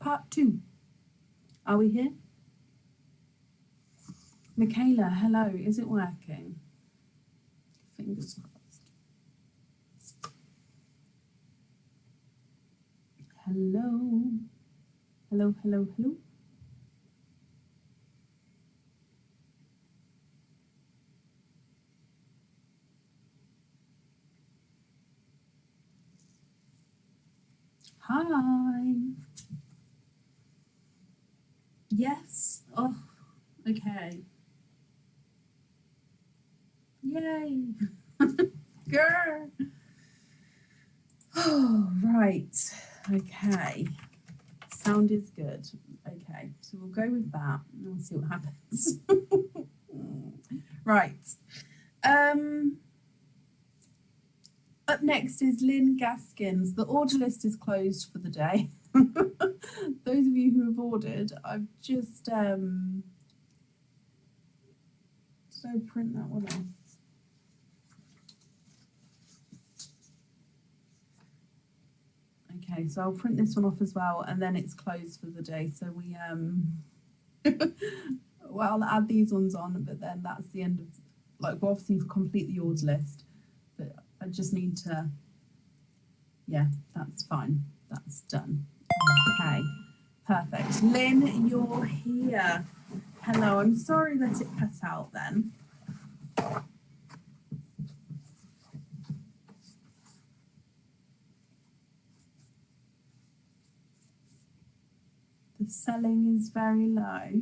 part 2. Are we here? Michaela, hello. Is it working? Fingers crossed. Hello. Hello, hello, hello. Hi. Yes. Oh, okay. Yay. Girl. Oh, right. Okay. Sound is good. Okay. So we'll go with that and we'll see what happens. Right. Up next is Lynn Gaskins. The order list is closed for the day. Those of you who have ordered, I've just did I print that one off? Okay, so I'll print this one off as well, and then it's closed for the day. So we well, I'll add these ones on, but then that's the end of, like, we'll obviously complete the order list, but I just need to, yeah, that's fine. That's done. Okay, perfect. Lynn, you're here. Hello, I'm sorry that it cut out then. The selling is very low.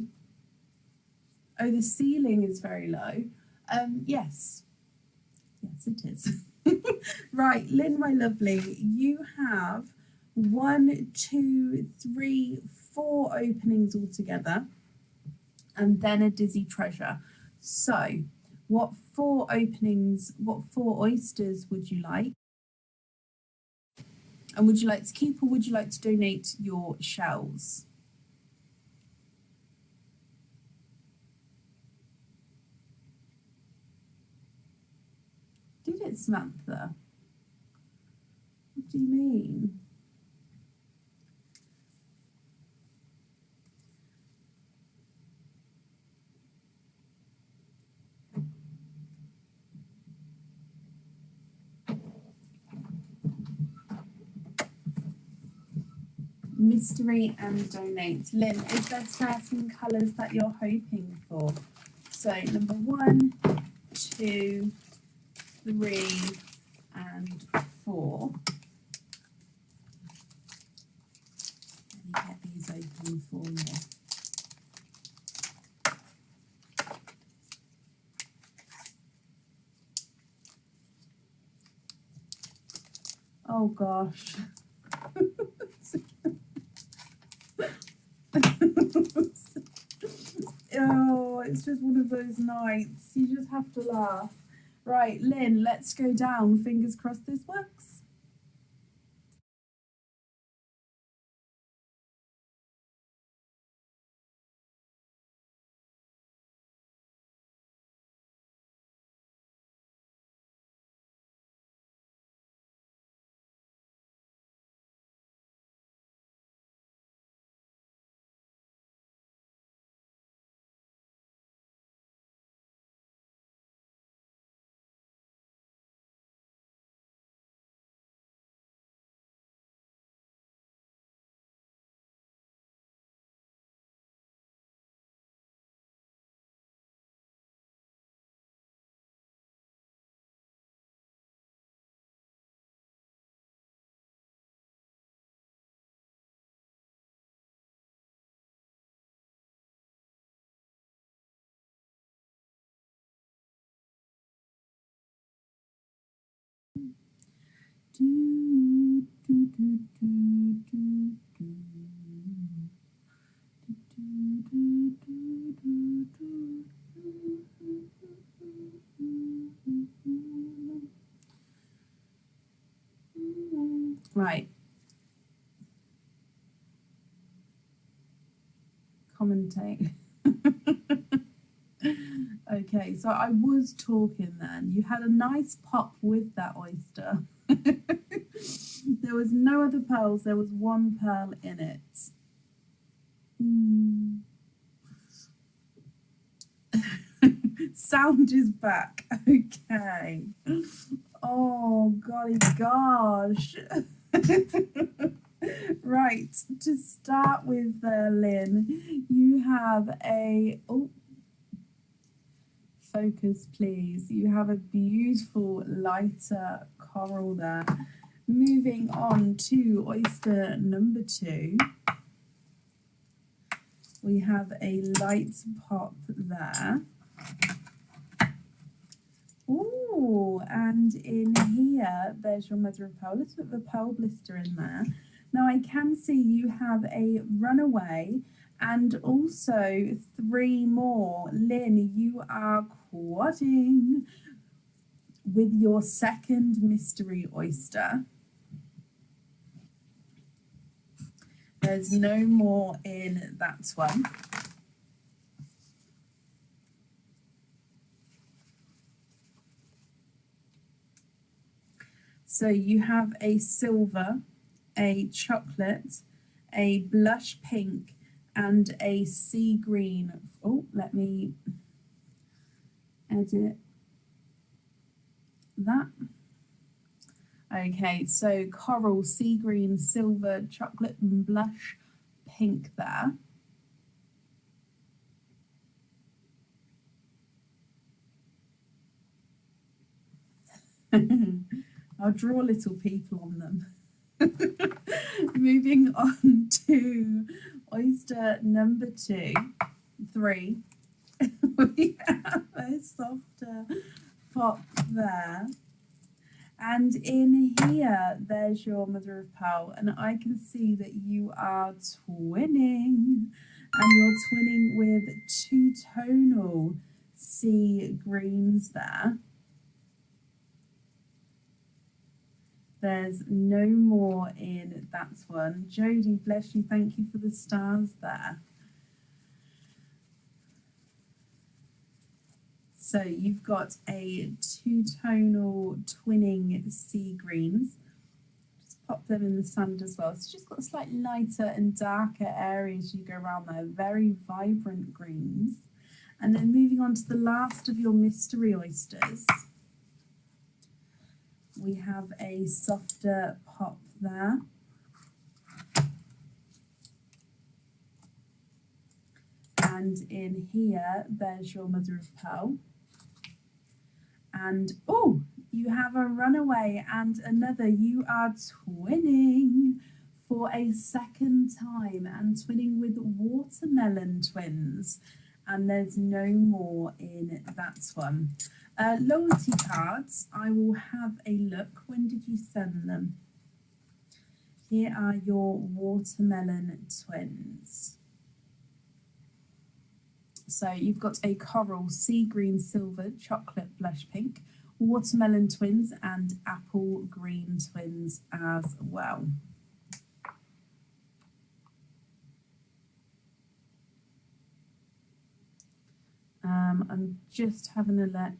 Oh, the ceiling is very low. Yes. Yes, it is. Right, Lynn, my lovely, you have 1, 2, 3, 4 openings altogether, and then a dizzy treasure. So, what 4 openings, what 4 oysters would you like? And would you like to keep or would you like to donate your shells? Did it, Samantha? What do you mean? Mystery and donate. Lynn, is there certain colours that you're hoping for? So number 1, 2, 3, and 4. Let me get these open for you. Oh gosh. Oh, it's just one of those nights. You just have to laugh. Right, Lynn, let's go down. Fingers crossed this works. Right. Commentate. Okay, so I was talking then. You had a nice pop with that oyster. There was no other pearls, there was one pearl in it. Mm. Sound is back. Okay. Oh, golly gosh. Right, to start with, Lynn, you have a. Oh, focus, please. You have a beautiful lighter coral there. Moving on to oyster number 2. We have a light pop there. Oh, and in here, there's your mother of pearl. A little bit of a pearl blister in there. Now I can see you have a runaway and also 3 more. Lynn, you are quadding with your second mystery oyster. There's no more in that one. So you have a silver, a chocolate, a blush pink, and a sea green. Oh, let me edit that. Okay, so coral, sea green, silver, chocolate, and blush pink there. I'll draw little people on them. Moving on to oyster number 3. We have a softer pop there. And in here, there's your mother of pearl. And I can see that you are twinning. And you're twinning with 2 tonal sea greens there. There's no more in that one. Jodie, bless you. Thank you for the stars there. So you've got a 2-tonal twinning sea greens. Just pop them in the sand as well. So just got slightly lighter and darker areas you go around there. Very vibrant greens. And then moving on to the last of your mystery oysters. We have a softer pop there. And in here, there's your mother of pearl. And, oh, you have a runaway and another. You are twinning for a second time and twinning with watermelon twins. And there's no more in that one. Loyalty cards, I will have a look. When did you send them? Here are your watermelon twins. So you've got a coral, sea green, silver, chocolate, blush pink, watermelon twins, and apple green twins as well. I'm just having a look.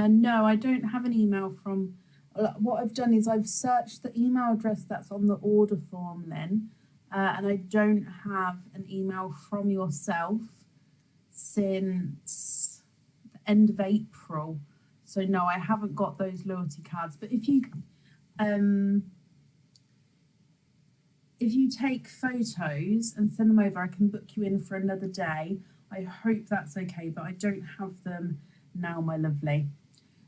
No, I don't have an email from. What I've done is I've searched the email address that's on the order form, Lynn, and I don't have an email from yourself since the end of April. So no, I haven't got those loyalty cards. But if you take photos and send them over, I can book you in for another day. I hope that's okay, but I don't have them now, my lovely.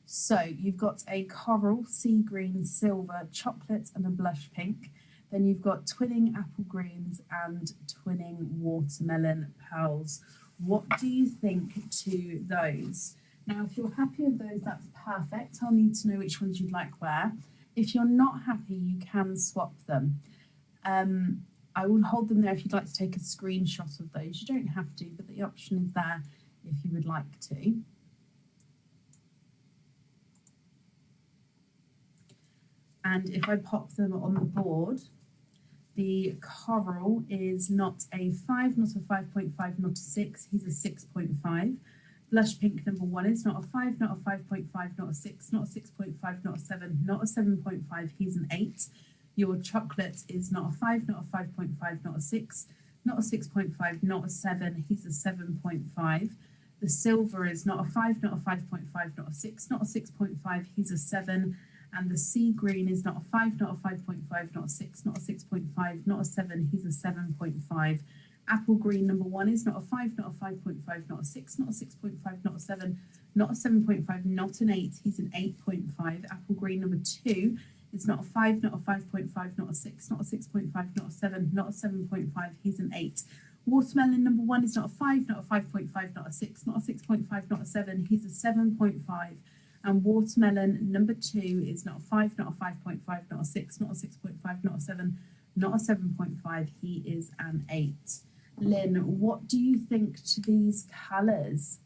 So you've got a coral, sea green, silver, chocolate, and a blush pink. Then you've got twinning apple greens and twinning watermelon pearls. What do you think to those? Now, if you're happy with those, that's perfect. I'll need to know which ones you'd like where. If you're not happy, you can swap them. I will hold them there if you'd like to take a screenshot of those. You don't have to, but the option is there if you would like to. And if I pop them on the board, the coral is not a 5, not a 5.5, not a 6. He's a 6.5. Blush pink number 1 is not a 5, not a 5.5, not a 6, not a 6.5, not a 7, not a 7.5. He's an 8. Your chocolate is not a 5, not a 5.5, not a 6, not a 6.5, not a 7. He's a 7.5. The silver is not a 5, not a 5.5, not a 6, not a 6.5. He's a 7. And the sea green is not a 5, not a 5.5, not a 6, not a 6.5, not a 7. He's a 7.5. Apple green number 1 is not a 5, not a 5.5, not a 6, not a 6.5, not a 7, not a 7.5, not an 8. He's an 8.5. Apple green number 2 is not a 5, not a 5.5, not a 6, not a 6.5, not a 7, not a 7.5. He's an 8. Watermelon number 1 is not a 5, not a 5.5, not a 6, not a 6.5, not a 7. He's a 7.5. And watermelon number 2 is not a 5, not a 5.5, not a 6, not a 6.5, not a 7, not a 7.5. He is an 8. Lynn, what do you think to these colours?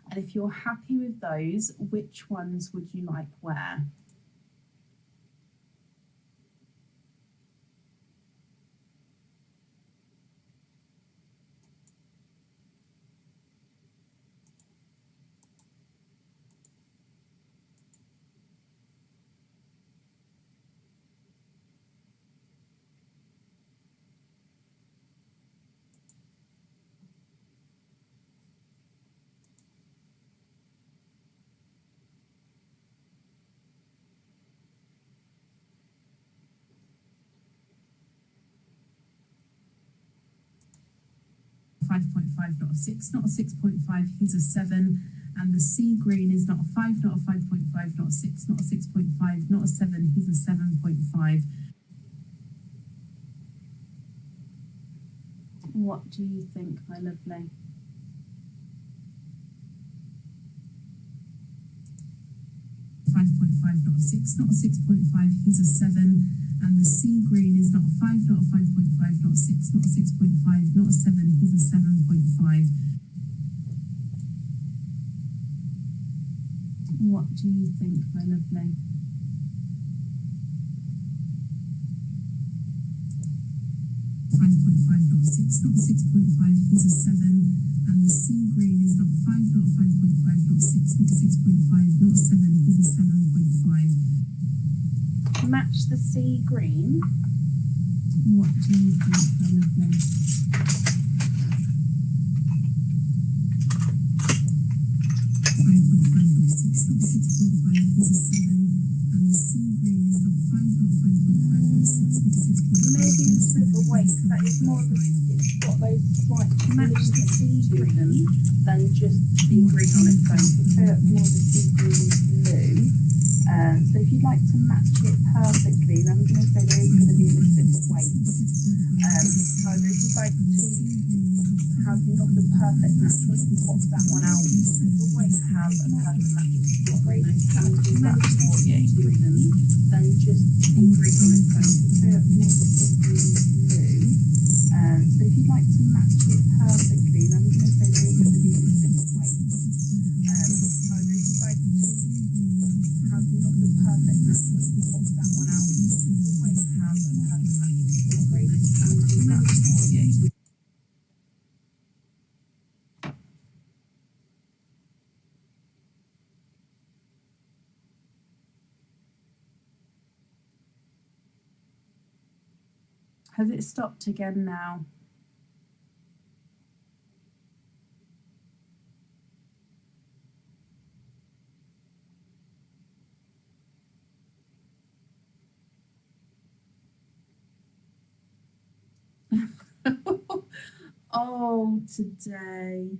And if you're happy with those, which ones would you like where? 5.5, not a 6, not a 6.5. He's a 7. And the sea green is not a 5, not a 5.5, not a 6, not a 6.5, not a 7. He's a 7.5. What do you think, my lovely? Not a 6, not a 6.5. He's a 7. And the sea green is not a 5, not a 5.5, not a 6, not a 6.5, not a 7. He's a 7.5. What do you think, my lovely? Not a 6, not a 6.5. He's a 7. And the sea green is not a 5, not a 5.5, not a 6, not a 6.5, not a 7. He's a 7.5. Match the sea green. What do you think, my lovely? 5.5, not a 6, not a 6.5. He's a 7. And the sea green is not a 5, not a 5.5, not a 6, not a 6.5. Maybe it's a bit of weight, but it's more of it's got those slight match the sea green than just sea green on its own. So that's more the sea green blue. So if you'd like to match it perfectly, then I'm going to say there is going to be a little bit of weight. However, if you'd like to have not the perfect match, we can swap that one out. The way to have a perfect match is not great. Can do that for you. Then just sea green on its own. So that's more the sea green blue. So if you'd like to match it perfectly, then I'm going to say there is going to be a little bit of weight. However, if you'd like to have not the perfect match, we can swap that one out. The way to have a perfect match is not great. Can do that for you. Has it stopped again now? Oh, today.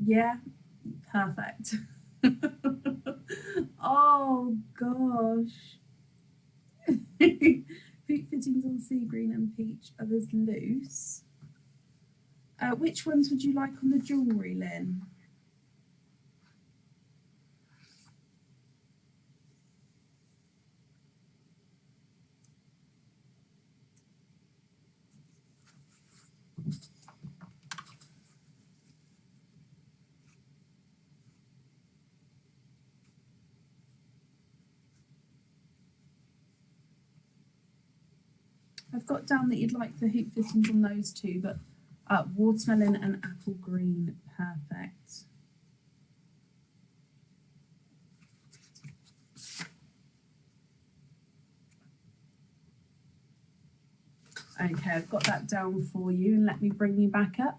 Yeah, perfect. Oh gosh. Boot fittings on sea green and peach, others loose. Which ones would you like on the jewellery, Lynn? I've got down that you'd like the hoop fittings on those two, but watermelon and apple green, perfect. Okay, I've got that down for you, and let me bring you back up.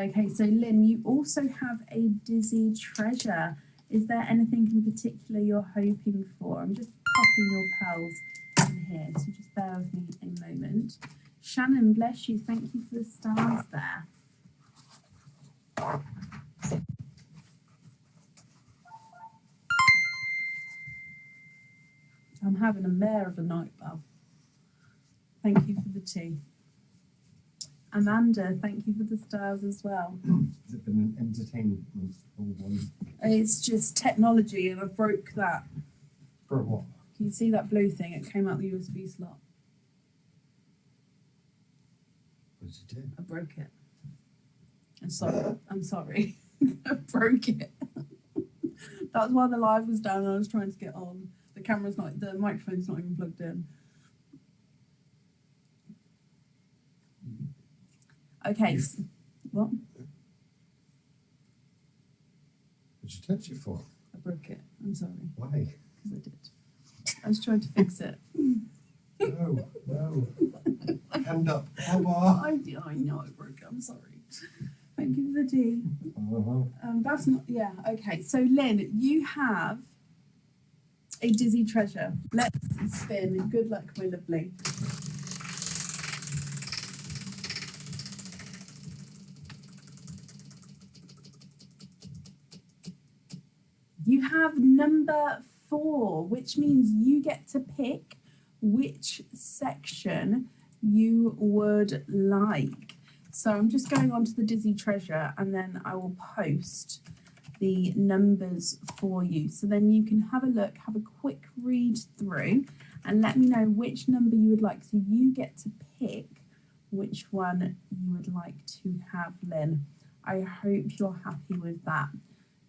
Okay, so Lynn, you also have a dizzy treasure. Is there anything in particular you're hoping for? I'm just popping your pearls in here, so just bear with me a moment. Shannon, bless you. Thank you for the stars there. I'm having a mare of a night, Belle. Thank you for the tea. Amanda, thank you for the stars as well. Has it been an entertainment always? It's just technology, and I broke that. For what? Can you see that blue thing? It came out the USB slot. What did you do? I broke it. I'm sorry. I broke it. That's why the live was down and I was trying to get on. The microphone's not even plugged in. Okay. What? What did you touch it for? I broke it. I'm sorry. Why? Because I did. I was trying to fix it. No. Hand up. I know I broke it. I'm sorry. Thank you for the tea. That's not. Yeah. Okay. So Lynn, you have a dizzy treasure. Let's spin. Good luck, my lovely. You have number 4, which means you get to pick which section you would like. So I'm just going on to the dizzy treasure, and then I will post the numbers for you. So then you can have a look, have a quick read through, and let me know which number you would like. So you get to pick which one you would like to have, Lynn. I hope you're happy with that.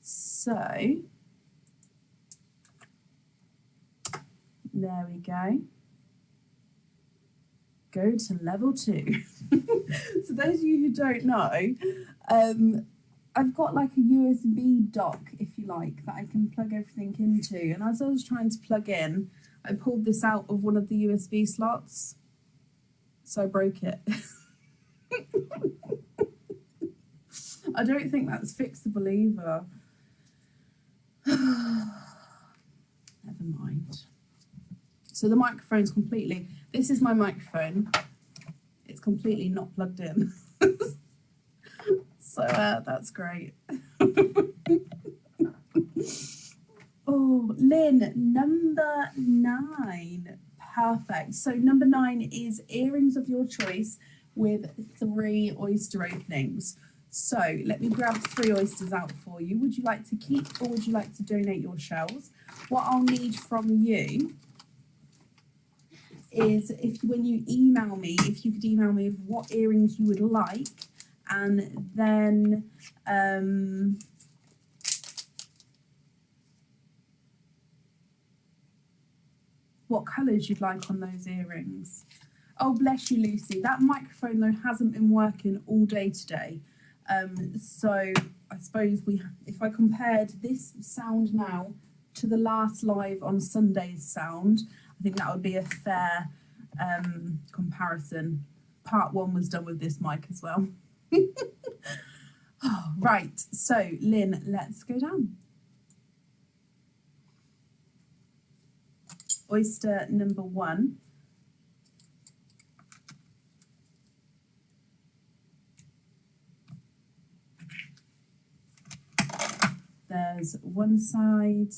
So there we go. Go to level 2. So those of you who don't know, I've got like a USB dock, if you like, that I can plug everything into. And as I was trying to plug in, I pulled this out of one of the USB slots. So I broke it. I don't think that's fixable either. Never mind. So the microphone's completely, this is my microphone. It's completely not plugged in. So that's great. Oh, Lynn, number 9. Perfect. So number 9 is earrings of your choice with 3 oyster openings. So let me grab 3 oysters out for you. Would you like to keep or would you like to donate your shells? What I'll need from you is when you email me, if you could email me with what earrings you would like, and then what colours you'd like on those earrings. Oh, bless you, Lucy. That microphone, though, hasn't been working all day today. So I suppose if I compared this sound now to the last live on Sunday's sound, I think that would be a fair comparison. Part 1 was done with this mic as well. Right, so Lynn, let's go down. Oyster number 1. There's one side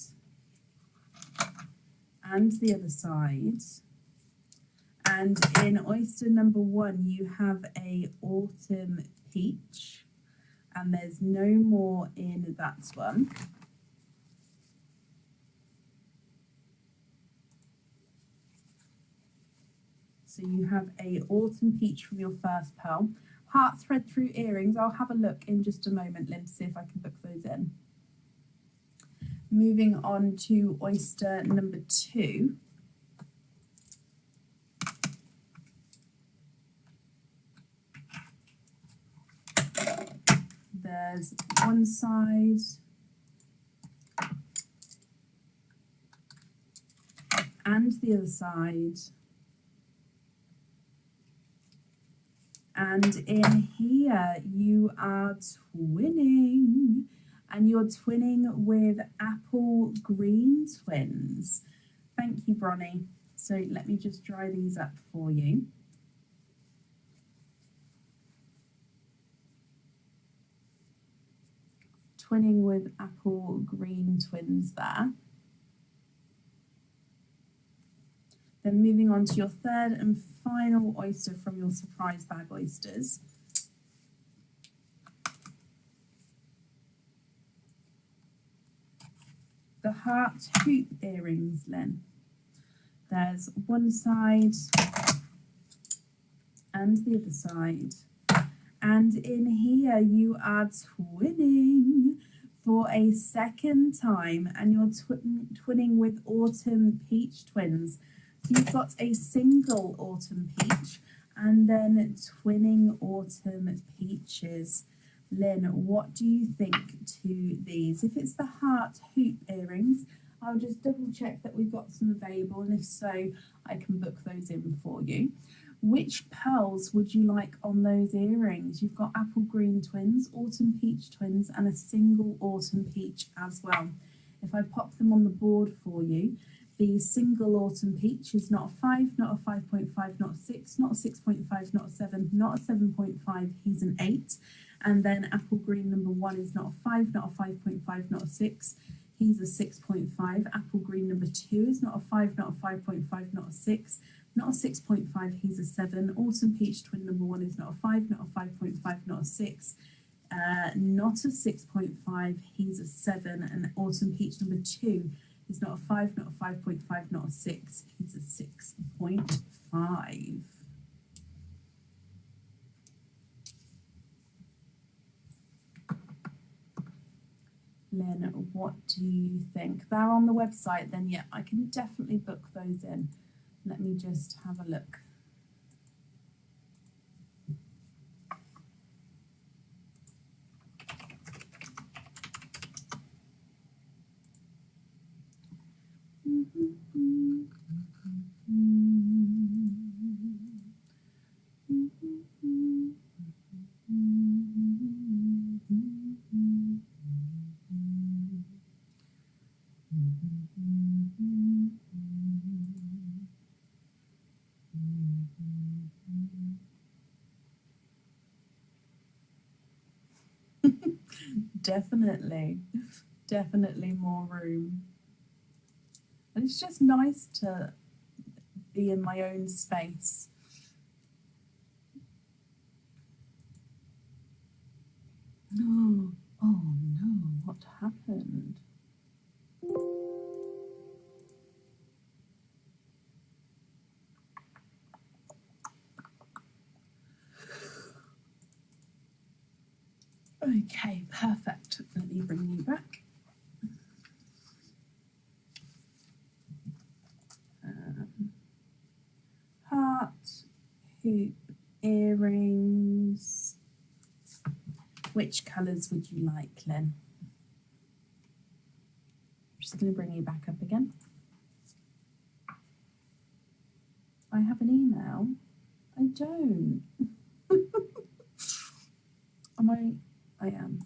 and the other side. And in oyster number 1, you have a autumn peach, and there's no more in that one. So you have a autumn peach from your first pearl. Heart thread through earrings. I'll have a look in just a moment, Lynn, to see if I can book those in. Moving on to oyster number 2. There's one side and the other side. And in here you are twinning, and you're twinning with apple green twins. Thank you, Bronnie. So let me just dry these up for you. Twinning with apple green twins there. Then moving on to your third and final oyster from your surprise bag oysters. The heart hoop earrings, Lynn. There's one side and the other side. And in here you are twinning for a second time, and you're twinning with autumn peach twins. So you've got a single autumn peach and then twinning autumn peaches. Lynn, what do you think to these? If it's the heart hoop earrings, I'll just double check that we've got some available, and if so, I can book those in for you. Which pearls would you like on those earrings? You've got apple green twins, autumn peach twins, and a single autumn peach as well. If I pop them on the board for you, the single autumn peach is not a 5, not a 5.5, not a 6, not a 6.5, not a 7, not a 7.5, he's an 8. And then apple green number 1 is not a 5, not a 5.5, not a 6, he's a 6.5. Apple green number 2 is not a 5, not a 5.5, not a 6, not a 6.5, he's a 7. Autumn peach twin number 1 is not a 5, not a 5.5, not a 6, not a 6.5, he's a 7. And autumn peach number 2 is not a 5, not a 5.5, not a 6, he's a 6.5. Lynn, what do you think? They're on the website, then yeah, I can definitely book those in. Let me just have a look. Definitely more room. And it's just nice to be in my own space. Oh no, what happened? Okay, perfect. Let me bring you back. Heart, hoop, earrings. Which colours would you like, Lynn? I'm just going to bring you back up again. I have an email. I don't. I am.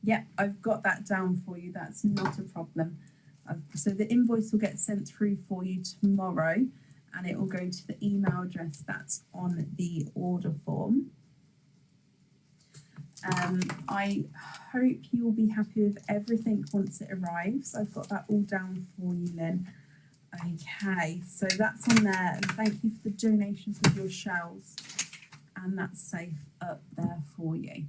Yeah, I've got that down for you. That's not a problem. So the invoice will get sent through for you tomorrow, and it will go to the email address that's on the order form. I hope you will be happy with everything once it arrives. I've got that all down for you, Lynn. Okay, so that's on there, and thank you for the donations of your shells, and that's safe up there for you.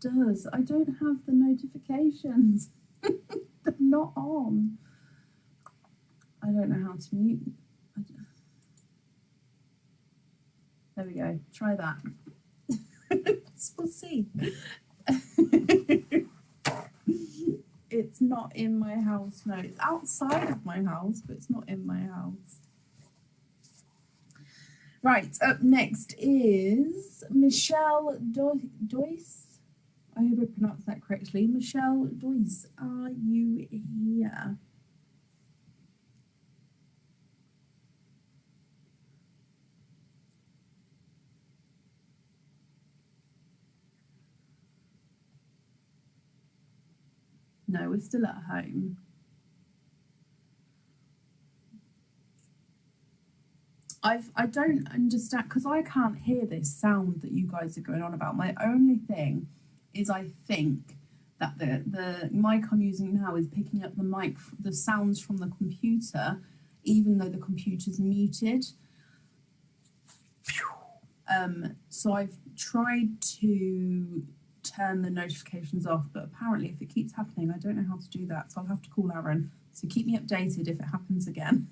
It does. I don't have the notifications. They're not on. I don't know how to mute. There we go. Try that. We'll see. It's not in my house. No, it's outside of my house, but it's not in my house. Right, up next is Michelle Doyce. I hope I pronounced that correctly. Michelle Doyce, are you here? No, we're still at home. I don't understand, because I can't hear this sound that you guys are going on about. My only thing is I think that the mic I'm using now is picking up the sounds from the computer, even though the computer's muted. So I've tried to turn the notifications off, but apparently if it keeps happening, I don't know how to do that, so I'll have to call Aaron. So keep me updated if it happens again.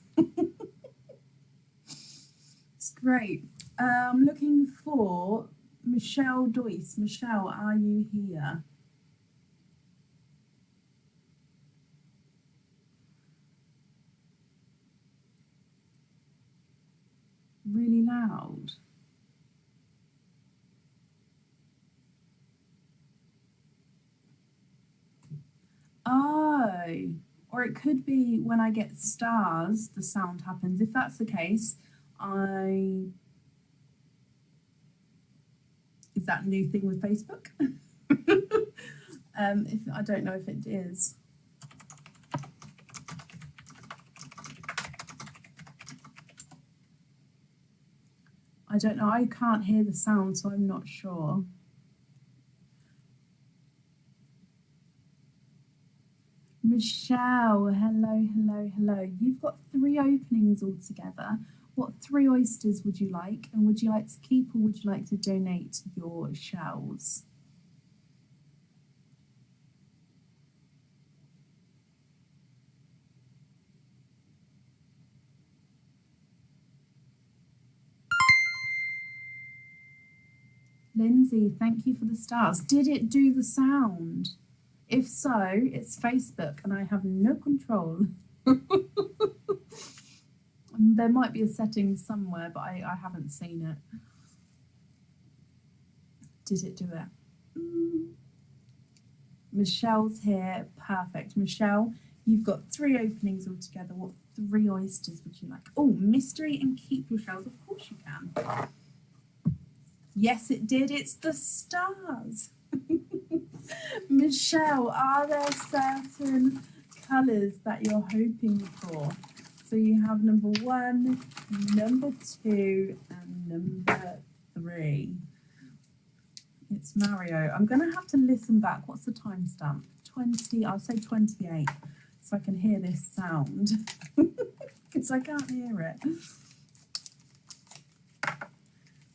It's great. I'm looking for Michelle Doyce. Michelle, are you here? Really loud. Oh, or it could be when I get stars, the sound happens. If that's the case, is that a new thing with Facebook? If I don't know if it is. I don't know. I can't hear the sound, so I'm not sure. Michelle, hello. You've got 3 openings altogether. What 3 oysters would you like? And would you like to keep or would you like to donate your shells? Lindsay, thank you for the stars. Did it do the sound? If so, it's Facebook and I have no control. There might be a setting somewhere, but I haven't seen it. Did it do it? Michelle's here. Perfect. Michelle, you've got 3 openings altogether. What 3 oysters would you like? Oh, mystery and keep your shells. Of course you can. Yes, it did. It's the stars. Michelle, are there certain colours that you're hoping for? So you have number 1, number 2, and number 3. It's Mario. I'm going to have to listen back. What's the timestamp? 20, I'll say 28, so I can hear this sound. Because I can't hear it.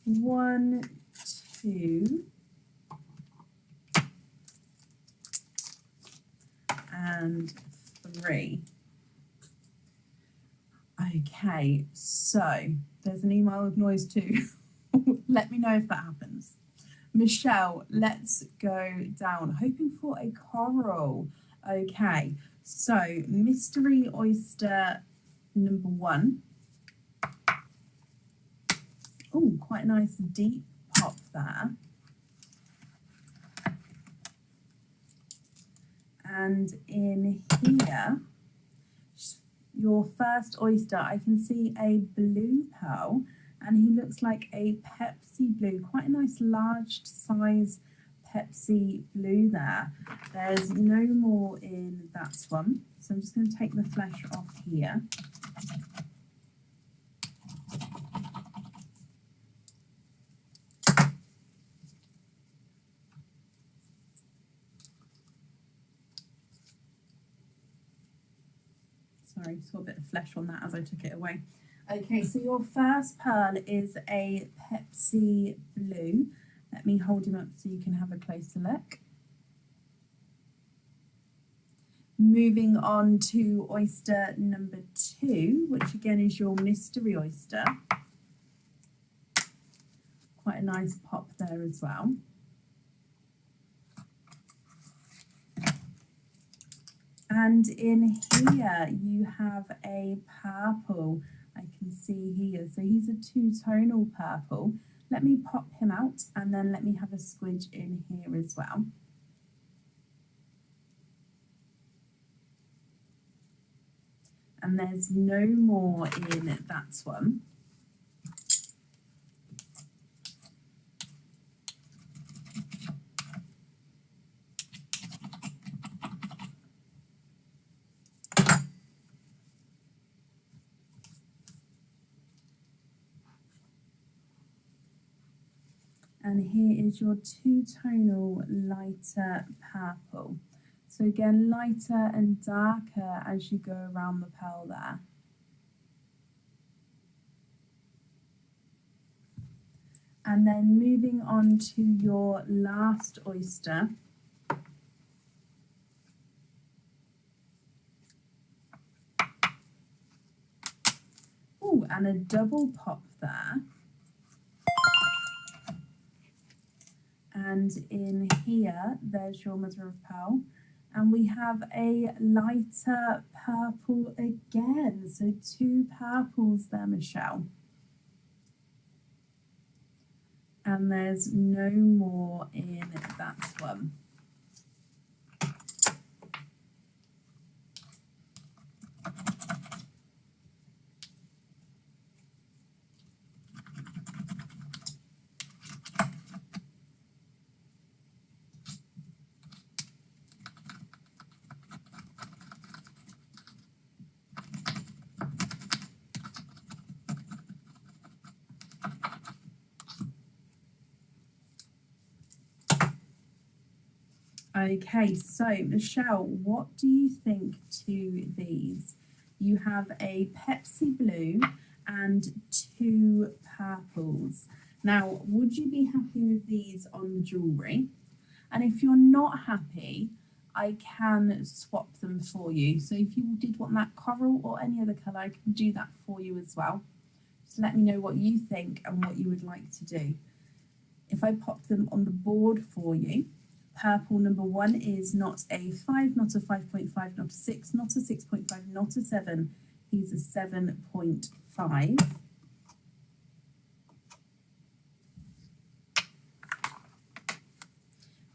1, 2, and 3. Okay, so there's an email of noise too. Let me know if that happens. Michelle, let's go down. Hoping for a coral. Okay, so mystery oyster number 1. Oh, quite a nice deep pop there. And in here, your first oyster, I can see a blue pearl, and he looks like a Pepsi blue, quite a nice large size Pepsi blue there. There's no more in that one, so I'm just going to take the flesh off here. Sorry, saw a bit of flesh on that as I took it away. Okay, so your first pearl is a Pepsi blue. Let me hold him up so you can have a closer look. Moving on to oyster number 2, which again is your mystery oyster. Quite a nice pop there as well. And in here you have a purple, I can see here. So he's a two-tonal purple. Let me pop him out and then let me have a squidge in here as well. And there's no more in that one. And here is your two-tonal lighter purple. So again, lighter and darker as you go around the pearl there. And then moving on to your last oyster. Oh, and a double pop there. And in here, there's your mother of pearl. And we have a lighter purple again. So 2 purples there, Michelle. And there's no more in that one. Okay, so Michelle, what do you think to these? You have a Pepsi blue and 2 purples. Now, would you be happy with these on the jewellery? And if you're not happy, I can swap them for you. So if you did want that coral or any other colour, I can do that for you as well. Just let me know what you think and what you would like to do. If I pop them on the board for you, purple number 1 is not a 5, not a 5.5, not a 6, not a 6.5, not a 7. He's a 7.5.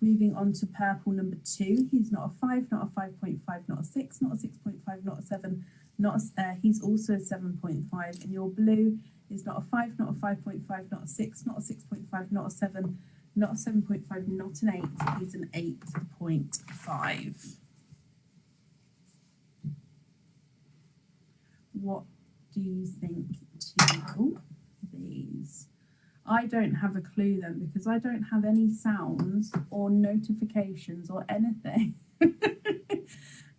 Moving on to purple number 2, he's not a 5, not a 5.5, not a 6, not a 6.5, not a 7, not a, he's also a 7.5. And your blue is not a 5, not a 5.5, not a 6, not a 6.5, not a 7, not a 7.5, not an 8, he's an 8.5. What do you think to these? I don't have a clue then, because I don't have any sounds or notifications or anything.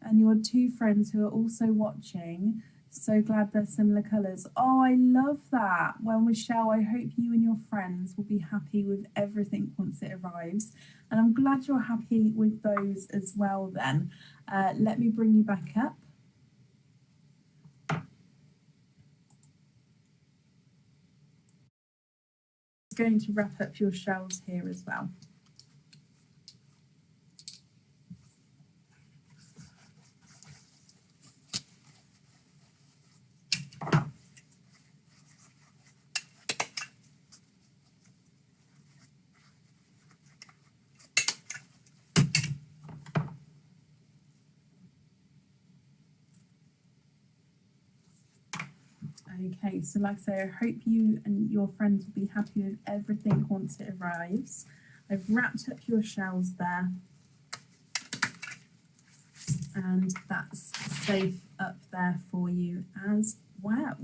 And your 2 friends who are also watching, so glad they're similar colours. Oh, I love that. Well, Michelle, I hope you and your friends will be happy with everything once it arrives. And I'm glad you're happy with those as well then. Let me bring you back up. Going to wrap up your shells here as well. Okay, so like I say, I hope you and your friends will be happy with everything once it arrives. I've wrapped up your shells there. And that's safe up there for you as well.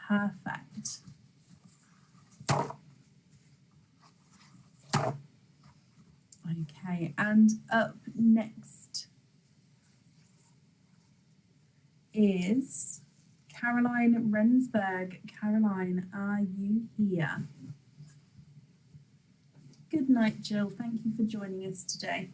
Perfect. Okay, and up next is Caroline Rensburg. Caroline, are you here? Good night, Jill. Thank you for joining us today.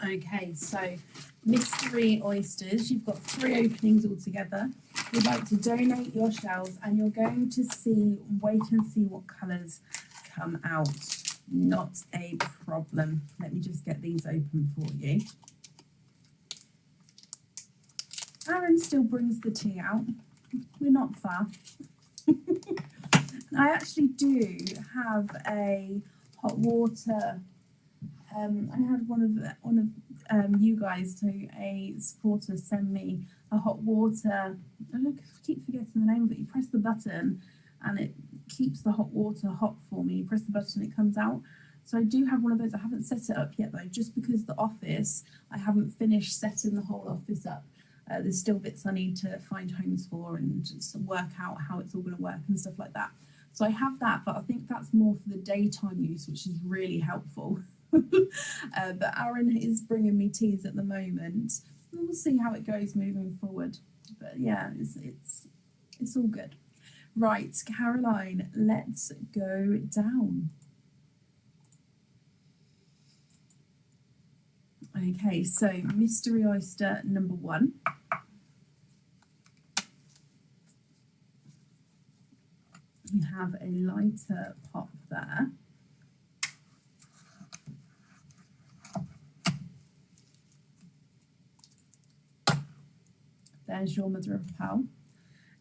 Okay, so mystery oysters, you've got 3 openings altogether. You'd like to donate your shells and you're going to wait and see what colours come out. Not a problem. Let me just get these open for you. Aaron still brings the tea out. We're not far. I actually do have a hot water. I had one of you guys, so a supporter, send me a hot water. I keep forgetting the name of it. You press the button, and it keeps the hot water hot for me. You press the button, it comes out. So I do have one of those. I haven't set it up yet though, just because the office, I haven't finished setting the whole office up. There's still bits I need to find homes for and just work out how it's all going to work and stuff like that. So I have that, but I think that's more for the daytime use, which is really helpful. But Aaron is bringing me teas at the moment. We'll see how it goes moving forward. But yeah, it's all good. Right, Caroline, let's go down. Okay, so mystery oyster number 1. We have a lighter pop there. There's your mother of pearl.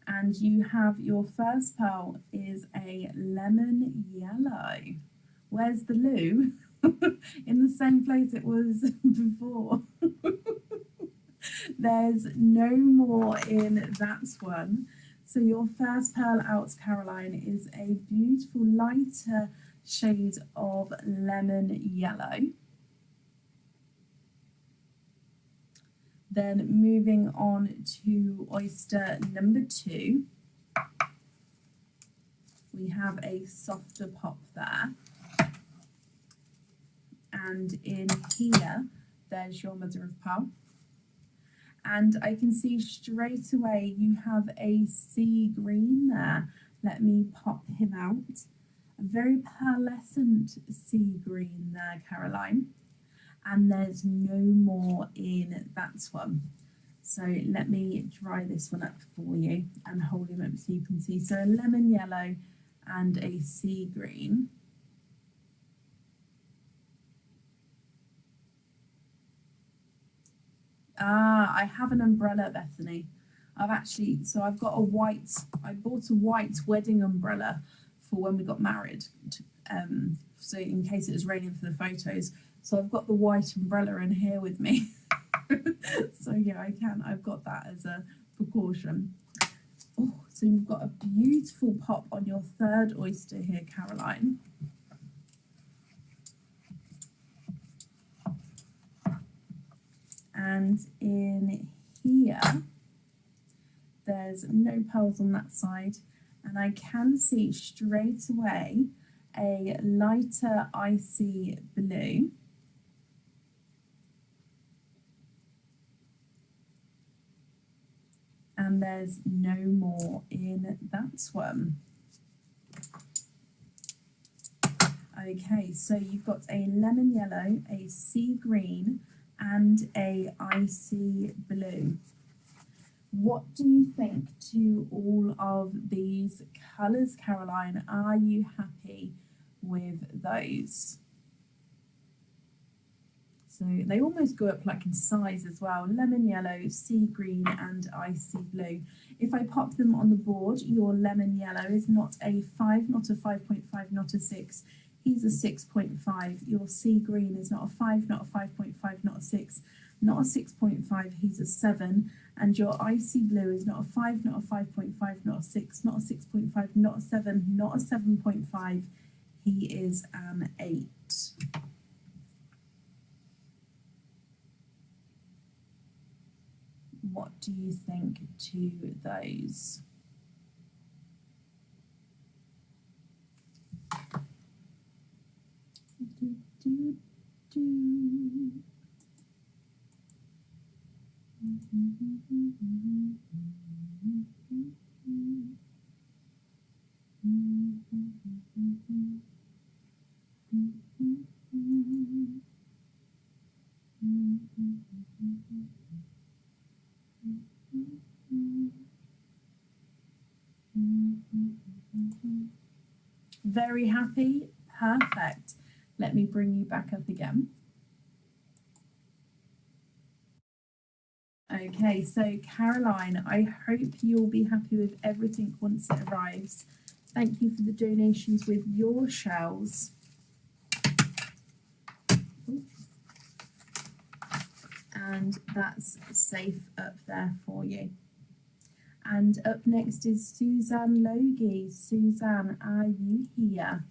And you have your first pearl is a lemon yellow. Where's the loo? In the same place it was before. There's no more in that one. So your first pearl out, Caroline, is a beautiful lighter shade of lemon yellow. Then moving on to oyster number 2, we have a softer pop there. And in here, there's your mother of pearl. And I can see straight away you have a sea green there. Let me pop him out. A very pearlescent sea green there, Caroline. And there's no more in that one. So let me dry this one up for you and hold him up so you can see. So a lemon yellow and a sea green. Ah, I have an umbrella, Bethany. I've got a white, I bought a white wedding umbrella for when we got married, so in case it was raining for the photos. So I've got the white umbrella in here with me. So yeah, I've got that as a precaution. Oh, so you've got a beautiful pop on your third oyster here, Caroline. And in here, there's no pearls on that side, and I can see straight away a lighter icy blue. And there's no more in that one. Okay, so you've got a lemon yellow, a sea green, and a icy blue. What do you think to all of these colours, Caroline? Are you happy with those? So they almost go up like in size as well. Lemon yellow, sea green, and icy blue. If I pop them on the board, your lemon yellow is not a 5, not a 5.5, not a 6. He's a 6.5. Your sea green is not a 5, not a 5.5, not a 6, not a 6.5. He's a 7. And your icy blue is not a 5, not a 5.5, not a 6, not a 6.5, not a 7, not a 7.5. He is an 8. What do you think to those? Very happy? Perfect. Let me bring you back up again. Okay, so Caroline, I hope you'll be happy with everything once it arrives. Thank you for the donations with your shells. And that's safe up there for you. And up next is Suzanne Logie. Suzanne, are you here?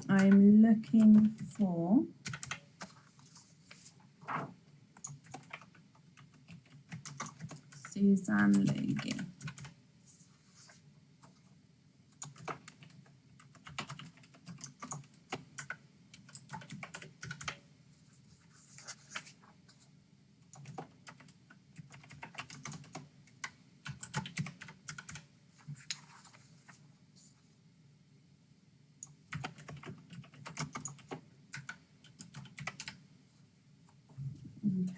I'm looking for Suzanne Logie.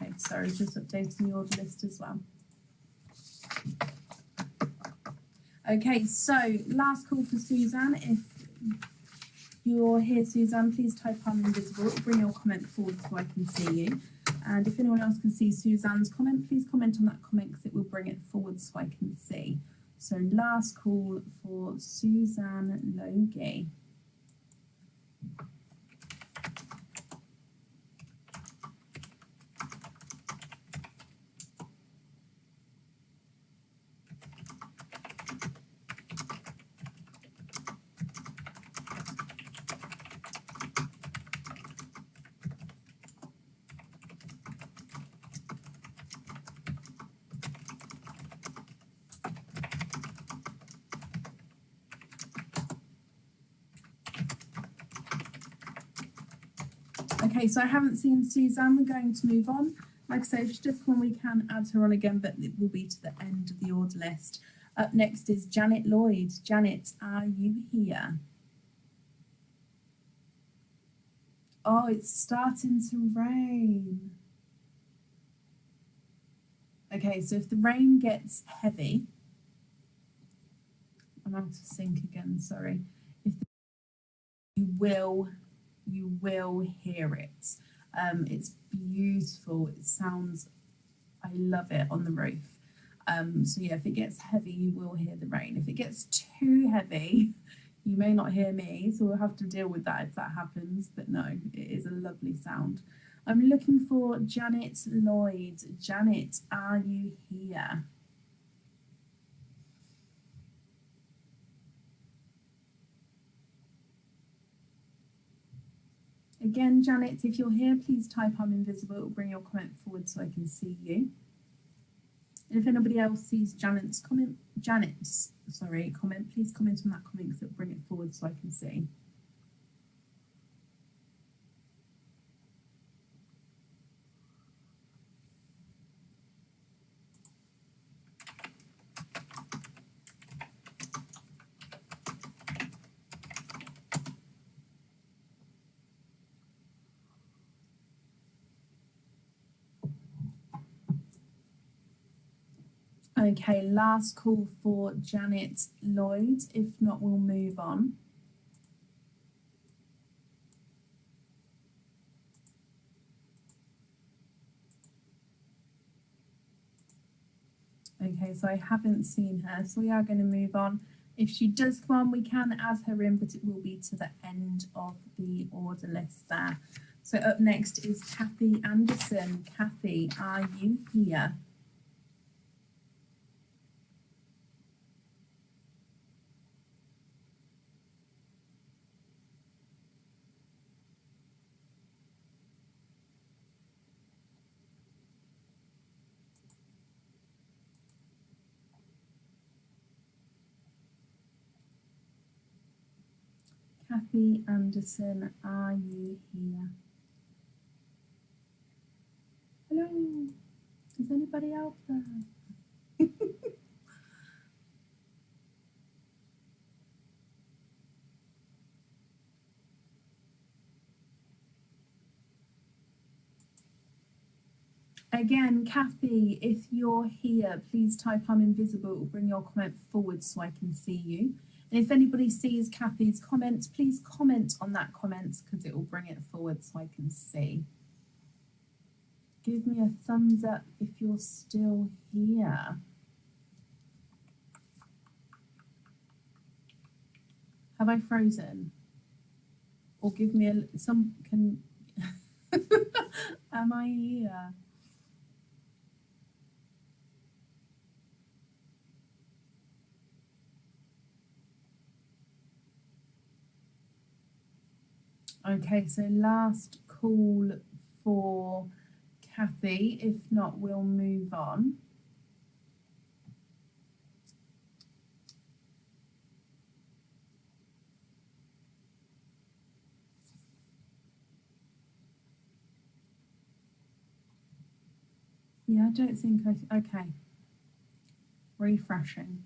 Okay, sorry, just updating the order list as well. Okay, so last call for Suzanne. If you're here, Suzanne, please type I'm invisible. Bring your comment forward so I can see you. And if anyone else can see Suzanne's comment, please comment on that comment because it will bring it forward so I can see. So last call for Suzanne Logie. Okay, so I haven't seen Suzanne. We're going to move on. Like I say, if she does come on, we can add her on again, but it will be to the end of the order list. Up next is Janet Lloyd. Janet, are you here? Oh, it's starting to rain. Okay, so if the rain gets heavy, I'm out of sync again, sorry. You will hear it. It's beautiful. It sounds, I love it on the roof. So yeah, if it gets heavy, you will hear the rain. If it gets too heavy, you may not hear me, so we'll have to deal with that if that happens. But no, it is a lovely sound. I'm looking for Janet Lloyd. Janet, are you here? Again, Janet, if you're here, please type I'm invisible. It will bring your comment forward so I can see you. And if anybody else sees Janet's comment, please comment on that comment because it'll bring it forward so I can see. Okay, last call for Janet Lloyd. If not, we'll move on. Okay, so I haven't seen her, so we are going to move on. If she does come on, we can add her in, but it will be to the end of the order list there. So up next is Kathy Anderson. Kathy, are you here? Kathy Anderson, are you here? Hello, is anybody out there? Again, Kathy, if you're here, please type I'm invisible. It will bring your comment forward so I can see you. And if anybody sees Kathy's comments, please comment on that comment because it will bring it forward so I can see. Give me a thumbs up if you're still here. Have I frozen? Or give me am I here? Okay, so last call for Kathy. If not, we'll move on. Yeah, I don't think okay. Refreshing.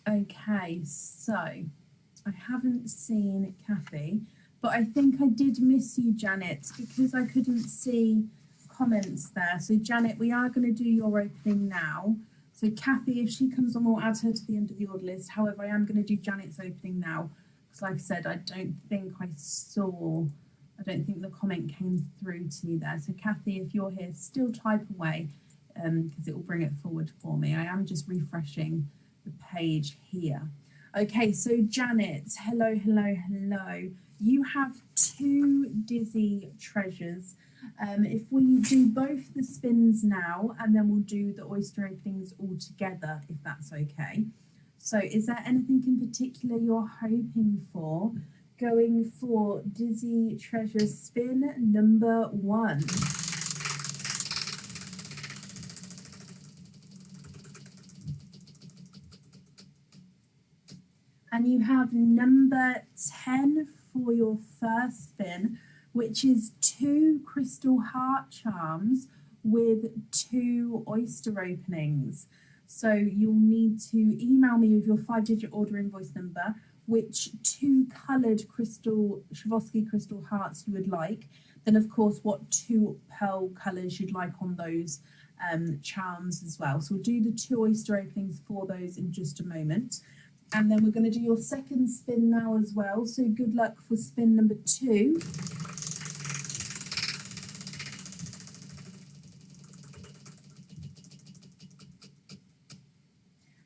Okay, so I haven't seen Kathy, but I think I did miss you, Janet, because I couldn't see comments there. So Janet, we are going to do your opening now. So Kathy, if she comes on, we'll add her to the end of the order list. However, I am going to do Janet's opening now. Because like I said, I don't think the comment came through to me there. So Kathy, if you're here, still type away because it will bring it forward for me. I am just refreshing the page here. Okay, so Janet, hello. You have 2 Dizzy treasures. If we do both the spins now and then we'll do the oyster openings all together, if that's okay. So is there anything in particular you're hoping for? Going for Dizzy treasure spin number 1. And you have number 10 for your first spin, which is 2 crystal heart charms with 2 oyster openings. So you'll need to email me with your 5-digit order invoice number, which 2 coloured Swarovski crystal hearts you would like. Then, of course, what 2 pearl colours you'd like on those charms as well. So we'll do the 2 oyster openings for those in just a moment. And then we're going to do your second spin now as well. So good luck for spin number 2.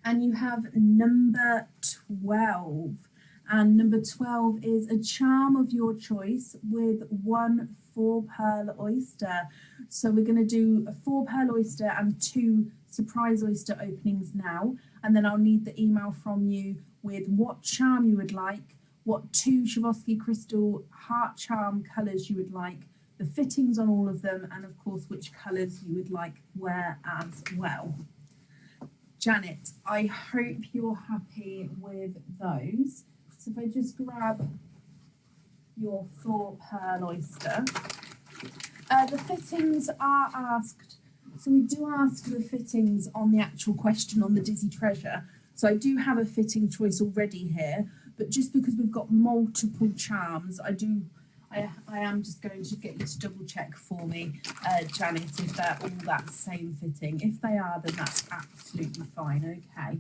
And you have number 12. And number 12 is a charm of your choice with 1 4-pearl oyster. So we're going to do a 4-pearl oyster and 2 surprise oyster openings now. And then I'll need the email from you with what charm you would like, what 2 Swarovski crystal heart charm colours you would like, the fittings on all of them, and of course which colours you would like where as well. Janet, I hope you're happy with those. So if I just grab your 4-pearl oyster. The fittings are asked. So we do ask the fittings on the actual question on the Dizzy treasure. So I do have a fitting choice already here, but just because we've got multiple charms, I I am just going to get you to double check for me, Janet, if they're all that same fitting. If they are, then that's absolutely fine, okay.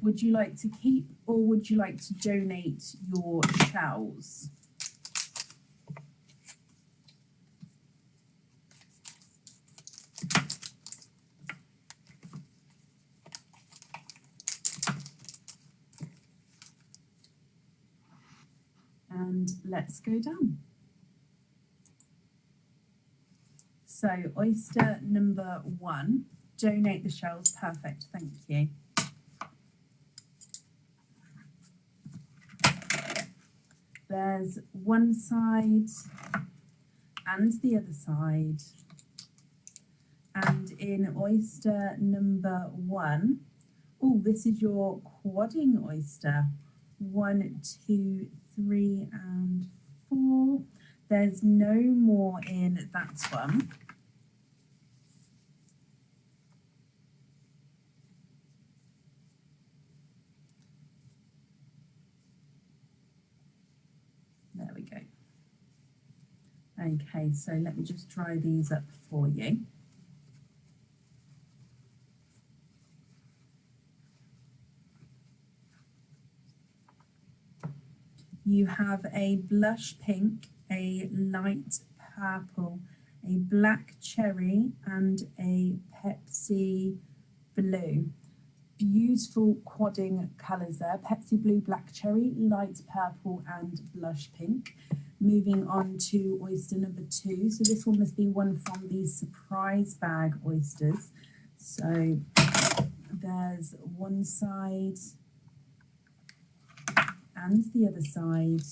Would you like to keep or would you like to donate your shells? And let's go down. So oyster number 1, donate the shells, perfect, thank you. There's one side and the other side. And in oyster number 1, oh, this is your quadding oyster. 1, 2, 3, and 4. There's no more in that one. There we go. Okay, so let me just dry these up for you. You have a blush pink, a light purple, a black cherry, and a Pepsi blue. Beautiful quadding colours there. Pepsi blue, black cherry, light purple, and blush pink. Moving on to oyster number 2. So this one must be one from the surprise bag oysters. So there's one side and the other side.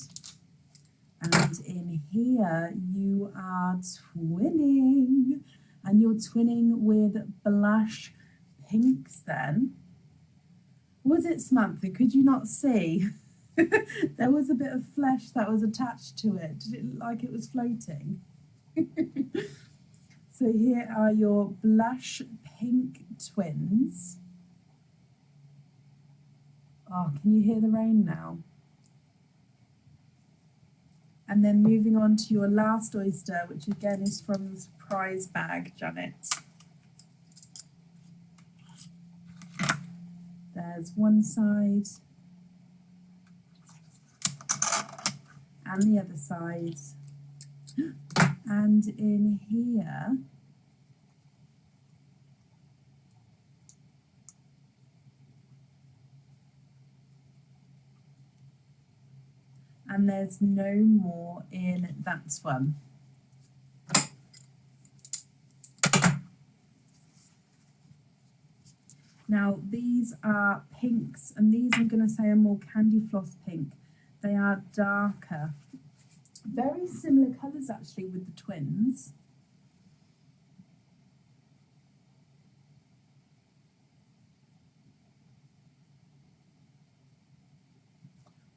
And in here you are twinning. And you're twinning with blush pinks then. Was it, Samantha? Could you not see? There was a bit of flesh that was attached to it. Did it look like it was floating? So here are your blush pink twins. Oh, can you hear the rain now? And then moving on to your last oyster, which again is from the surprise bag, Janet. There's one side and the other side. And in here, and there's no more in that one. Now these are pinks, and these I'm going to say are more candy floss pink. They are darker. Very similar colours actually with the twins.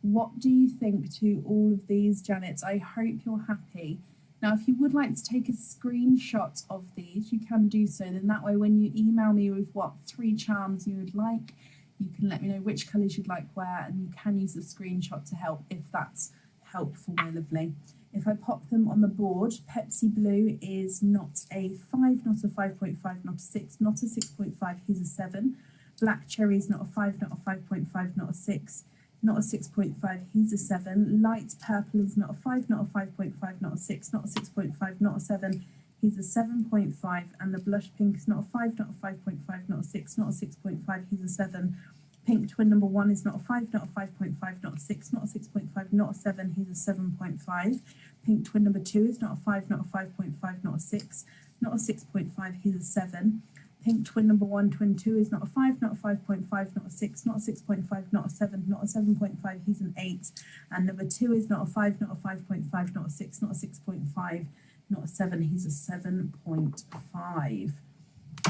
What do you think to all of these, Janet? I hope you're happy. Now, if you would like to take a screenshot of these, you can do so. Then that way, when you email me with what 3 charms you would like, you can let me know which colours you'd like where, and you can use a screenshot to help if that's helpful, my lovely. If I pop them on the board, Pepsi Blue is not a 5, not a 5.5, not a 6, not a 6.5, he's a 7. Black Cherry is not a 5, not a 5.5, not a 6. Not a 6.5, he's a 7. Light Purple is not a 5, not a 5.5, not a 6, not a 6.5, not a 7, he's a 7.5. And the Blush Pink is not a 5, not a 5.5, not a 6, not a 6.5, he's a 7. Pink Twin number 1 is not a 5, not a 5.5, not a 6, not a 6.5, not a 7, he's a 7.5. Pink Twin number 2 is not a 5, not a 5.5, not a 6, not a 6.5, he's a 7. Pink Twin number 1, Twin 2 is not a 5, not a 5.5, not a 6, not a 6.5, not a 7, not a 7.5, he's an 8. And number 2 is not a 5, not a 5.5, not a 6, not a 6.5, not a 7, he's a 7.5.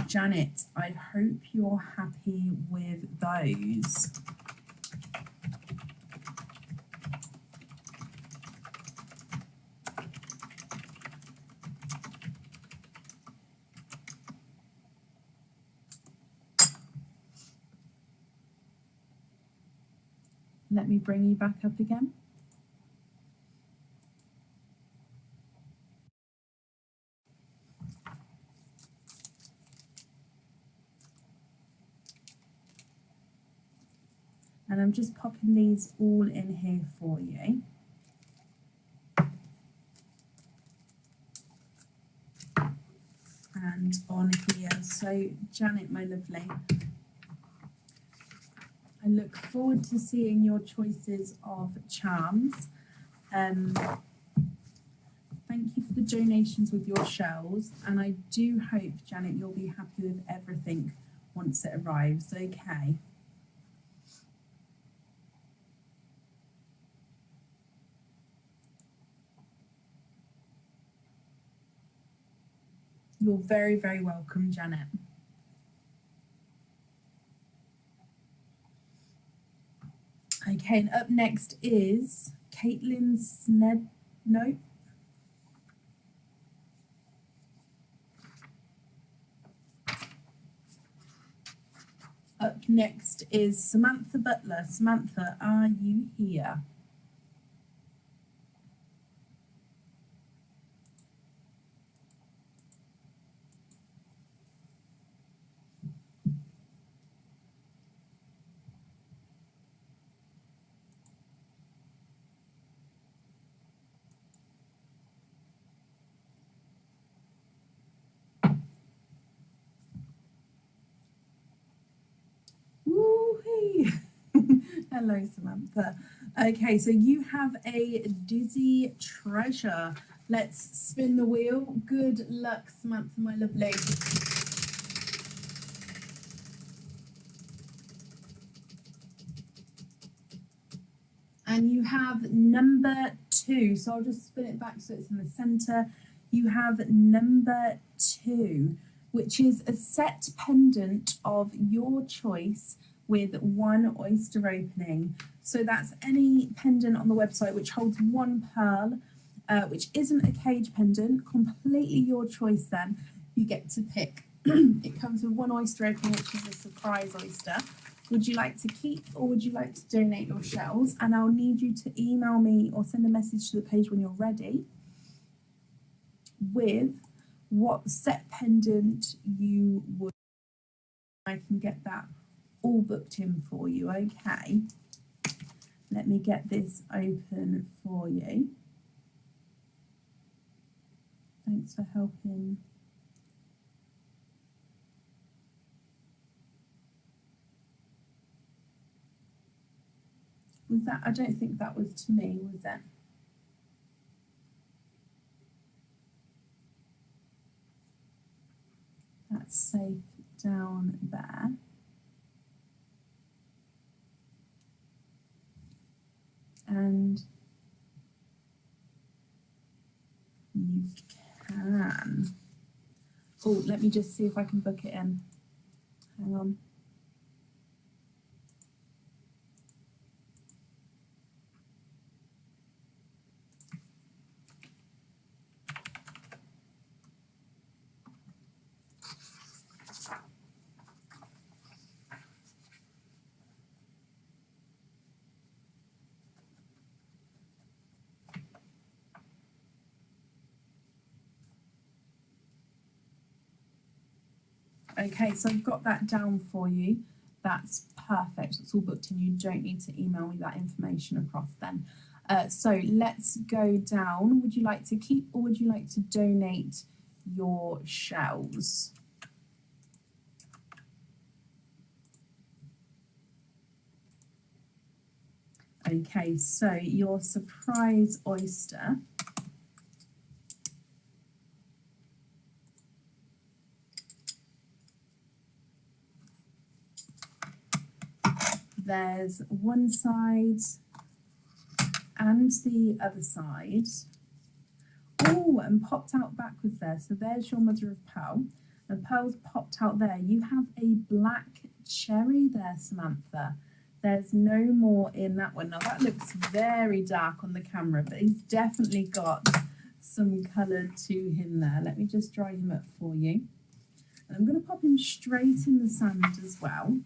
Janet, I hope you're happy with those. Let me bring you back up again. I'm just popping these all in here for you. And on here. So Janet, my lovely, I look forward to seeing your choices of charms. Thank you for the donations with your shells, and I do hope, Janet, you'll be happy with everything once it arrives, okay? You're very, very welcome, Janet. Okay, and up next is Caitlin Sned. Nope. Up next is Samantha Butler. Samantha, are you here? Woo-hee. Hello, Samantha. Okay, so you have a dizzy treasure. Let's spin the wheel. Good luck, Samantha, my lovely. And you have number 2. So I'll just spin it back so it's in the center. You have number 2, which is a set pendant of your choice with 1 oyster opening. So that's any pendant on the website which holds 1 pearl, which isn't a cage pendant, completely your choice then. You get to pick. It comes with 1 oyster opening, which is a surprise oyster. Would you like to keep or would you like to donate your shells? And I'll need you to email me or send a message to the page when you're ready with what set pendant you would. I can get that all booked in for you, okay? Let me get this open for you. Thanks for helping. Was that, I don't think that was to me, was it? That's safe down there. And you can. Oh, let me just see if I can book it in. Hang on. Okay, so I've got that down for you. That's perfect. It's all booked in. You don't need to email me that information across then. So let's go down. Would you like to keep or would you like to donate your shells? Okay, so your surprise oyster. There's one side and the other side. Oh, and popped out backwards there. So there's your mother of pearl. The pearl's popped out there. You have a black cherry there, Samantha. There's no more in that one. Now that looks very dark on the camera, but he's definitely got some colour to him there. Let me just dry him up for you. And I'm going to pop him straight in the sand as well.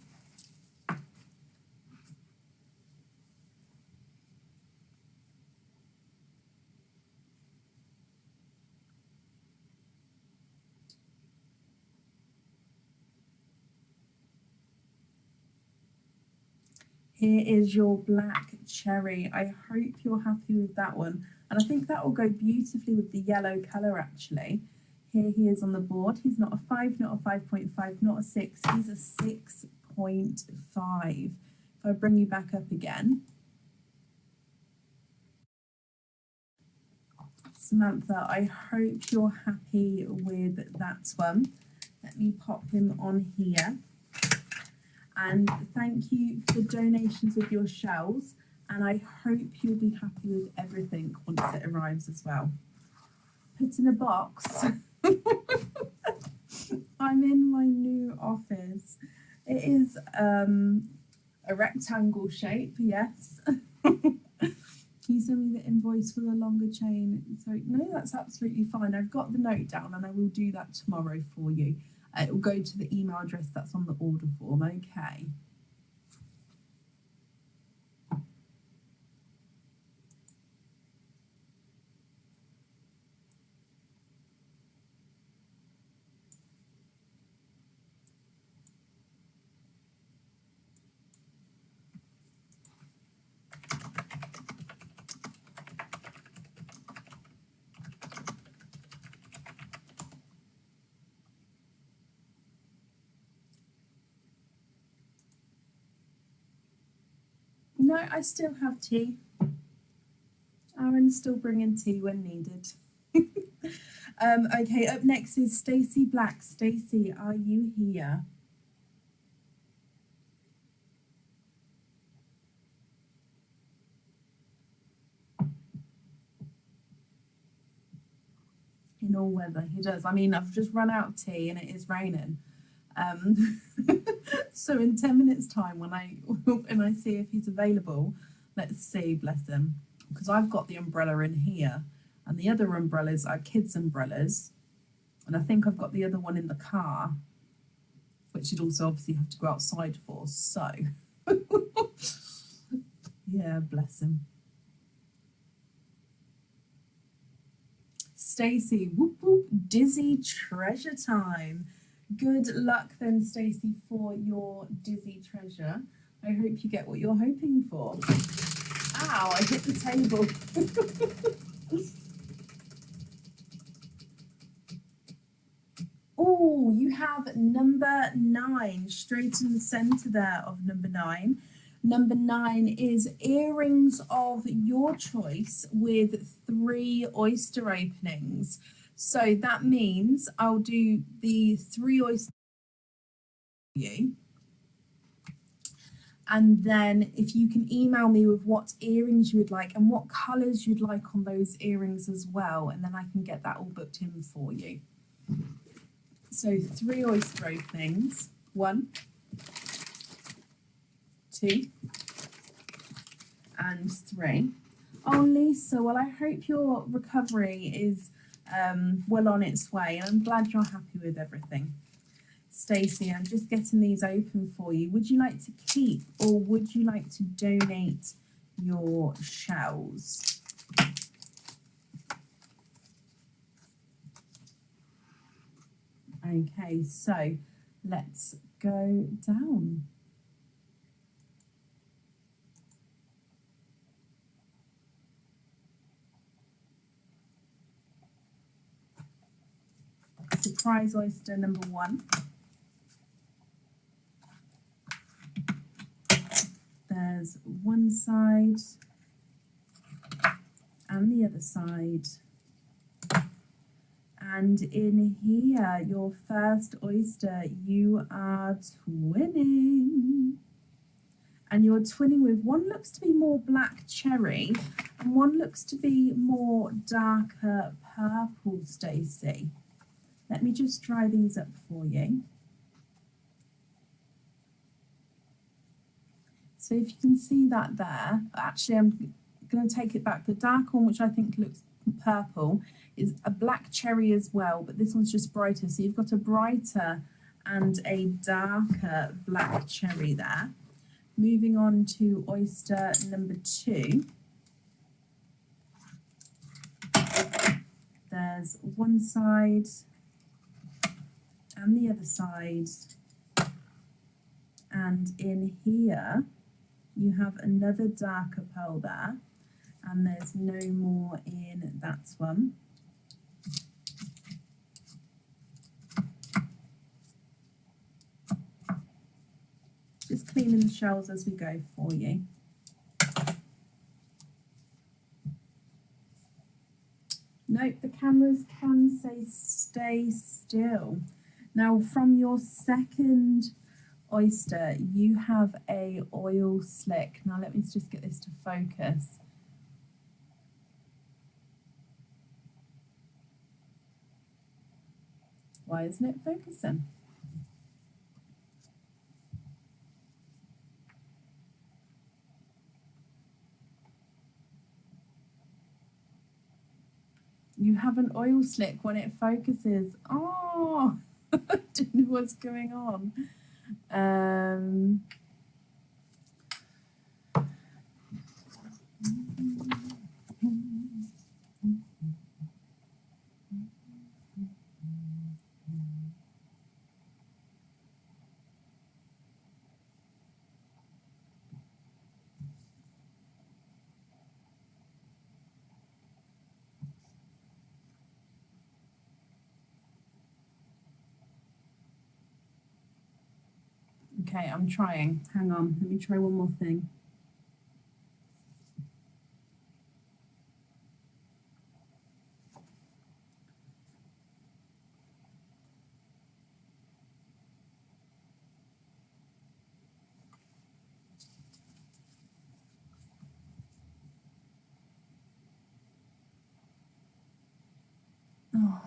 Here is your black cherry. I hope you're happy with that one. And I think that will go beautifully with the yellow colour actually. Here he is on the board. He's not a 5, not a 5.5, not a 6. He's a 6.5. If I bring you back up again. Samantha, I hope you're happy with that one. Let me pop him on here. And thank you for donations of your shells. And I hope you'll be happy with everything once it arrives as well. Put in a box. I'm in my new office. It is a rectangle shape, yes. Can you send me the invoice for the longer chain? So no, that's absolutely fine. I've got the note down and I will do that tomorrow for you. It will go to the email address that's on the order form, okay? No, I still have tea. Aaron's still bringing tea when needed. Okay, up next is Stacey Black. Stacey, are you here? In all weather, he does. I mean, I've just run out of tea and it is raining. So in 10 minutes time when I see if he's available, let's see, bless him, because I've got the umbrella in here and the other umbrellas are kids umbrellas, and I think I've got the other one in the car, which you'd also obviously have to go outside for, so yeah, bless him. Stacey, whoop whoop, dizzy treasure time. Good luck then, Stacey, for your dizzy treasure. I hope you get what you're hoping for. Ow, I hit the table. Oh, you have number 9, straight in the centre there of number 9. Number 9 is earrings of your choice with 3 oyster openings. So that means I'll do the 3 oysters for you. And then if you can email me with what earrings you would like and what colours you'd like on those earrings as well, and then I can get that all booked in for you. So 3 oyster openings, 1, 2, and 3. Oh, Lisa, well, I hope your recovery is well on its way, and I'm glad you're happy with everything. Stacey, I'm just getting these open for you. Would you like to keep or would you like to donate your shells? Okay, so let's go down. Surprise oyster number 1. There's one side and the other side. And in here, your first oyster, you are twinning. And you're twinning with one looks to be more black cherry and one looks to be more darker purple, Stacey. Let me just dry these up for you. So if you can see that there, actually I'm going to take it back. The dark one, which I think looks purple, is a black cherry as well, but this one's just brighter. So you've got a brighter and a darker black cherry there. Moving on to oyster number 2. There's one side and the other side. And in here, You have another darker pearl there, and there's no more in that one. Just cleaning the shells as we go for you. Note the cameras can say stay still. Now from your second oyster, you have a oil slick. Now let me just get this to focus. Why isn't it focusing? You have an oil slick when it focuses. Oh, I don't know what's going on. Okay, I'm trying. Hang on, let me try one more thing. Oh.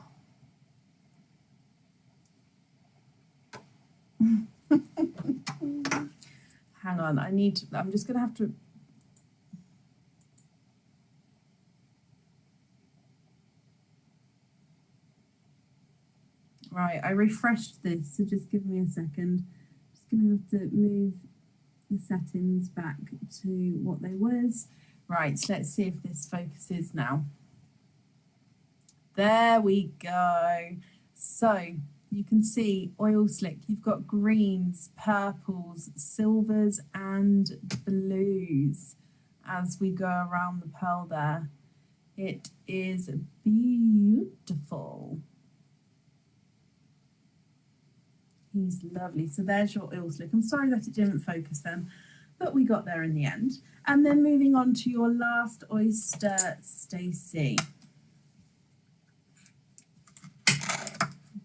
Hang on, I'm just gonna have to. Right, I refreshed this, so just give me a second. Just gonna have to move the settings back to what they was. Right, so let's see if this focuses now. There we go. So you can see oil slick. You've got greens, purples, silvers, and blues as we go around the pearl there. It is beautiful. He's lovely. So there's your oil slick. I'm sorry that it didn't focus then, but we got there in the end. And then moving on to your last oyster, Stacey.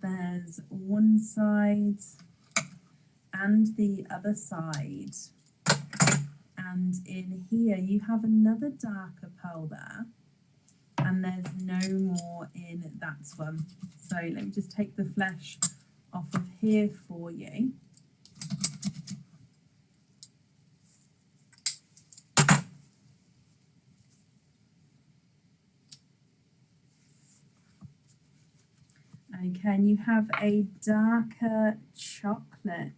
There's one side and the other side. And in here you have another darker pearl there. And there's no more in that one. So let me just take the flesh off of here for you. Okay, and you have a darker chocolate.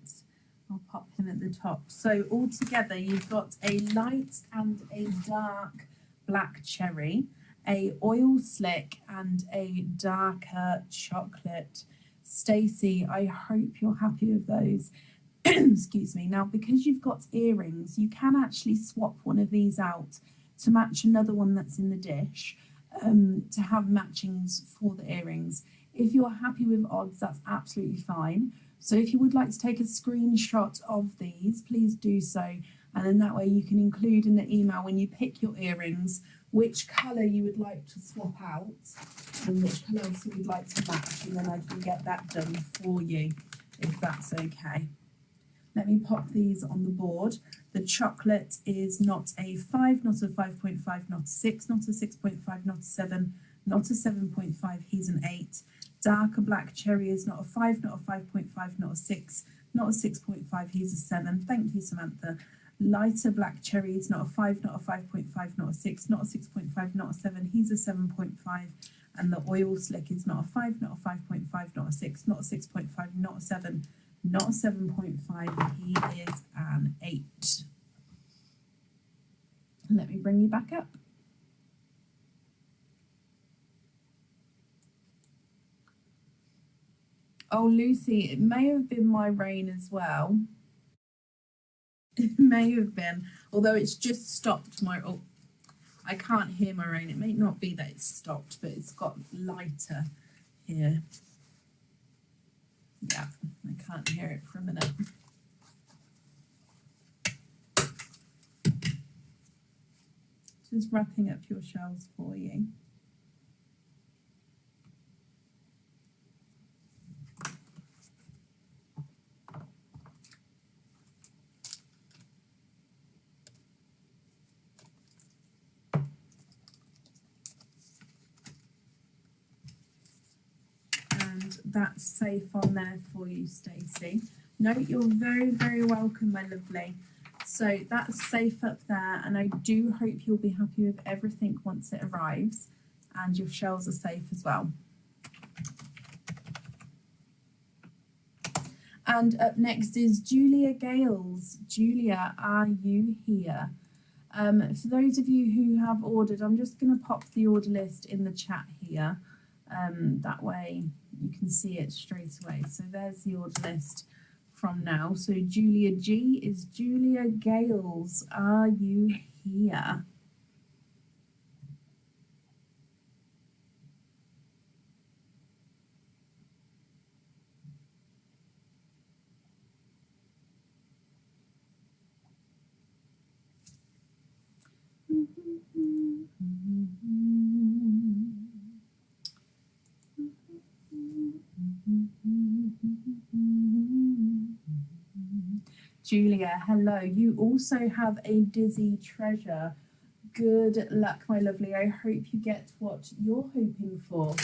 I'll pop him at the top. So altogether you've got a light and a dark black cherry, a oil slick and a darker chocolate. Stacey, I hope you're happy with those. Excuse me. Now, because you've got earrings, you can actually swap one of these out to match another one that's in the dish, to have matchings for the earrings. If you're happy with odds, that's absolutely fine. So if you would like to take a screenshot of these, please do so. And then that way you can include in the email when you pick your earrings, which colour you would like to swap out and which colour else you would like to match. And then I can get that done for you, if that's okay. Let me pop these on the board. The chocolate is not a 5, not a 5.5, not a 6, not a 6.5, not a 7, not a 7.5, he's an 8. Darker black cherry is not a 5, not a 5.5, not a 6, not a 6.5, he's a 7. Thank you, Samantha. Lighter black cherry is not a 5, not a 5.5, not a 6, not a 6.5, not a 7, he's a 7.5. And the oil slick is not a 5, not a 5.5, not a 6, not a 6.5, not a 7, not a 7.5, he is an 8. Let me bring you back up. Oh, Lucy, it may have been my rain as well. It may have been, although it's just stopped my, oh, I can't hear my own. It may not be that it's stopped, but it's got lighter here. Yeah, I can't hear it for a minute. Just wrapping up your shells for you. And that's safe on there for you, Stacey. No, you're very, very welcome, my lovely. So that's safe up there, and I do hope you'll be happy with everything once it arrives, and your shells are safe as well. And up next is Julia Gales. Julia, are you here? For those of you who have ordered, I'm just going to pop the order list in the chat here. That way you can see it straight away. So there's the order list from now. So Julia G is Julia Gales. Are you here? Julia, hello. You also have a Dizzy Treasure. Good luck, my lovely. I hope you get what you're hoping for.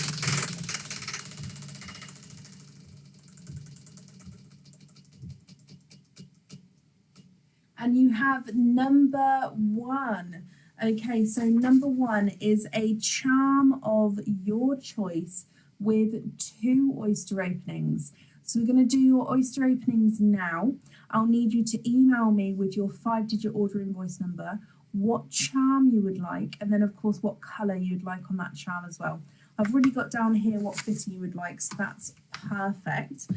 And you have number 1. Okay, so number 1 is a charm of your choice with 2 oyster openings. So we're going to do your oyster openings now. I'll need you to email me with your 5-digit order invoice number, what charm you would like, and then of course what colour you'd like on that charm as well. I've already got down here what fitting you would like, so that's perfect.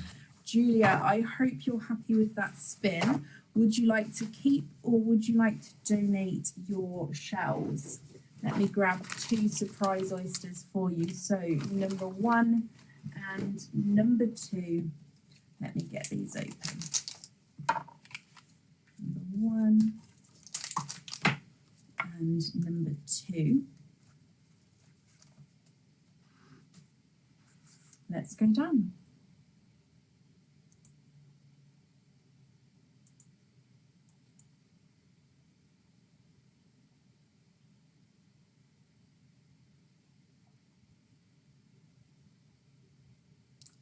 Julia, I hope you're happy with that spin. Would you like to keep or would you like to donate your shells? Let me grab 2 surprise oysters for you. So number 1 and number 2. Let me get these open. Number 1 and number 2. Let's go down.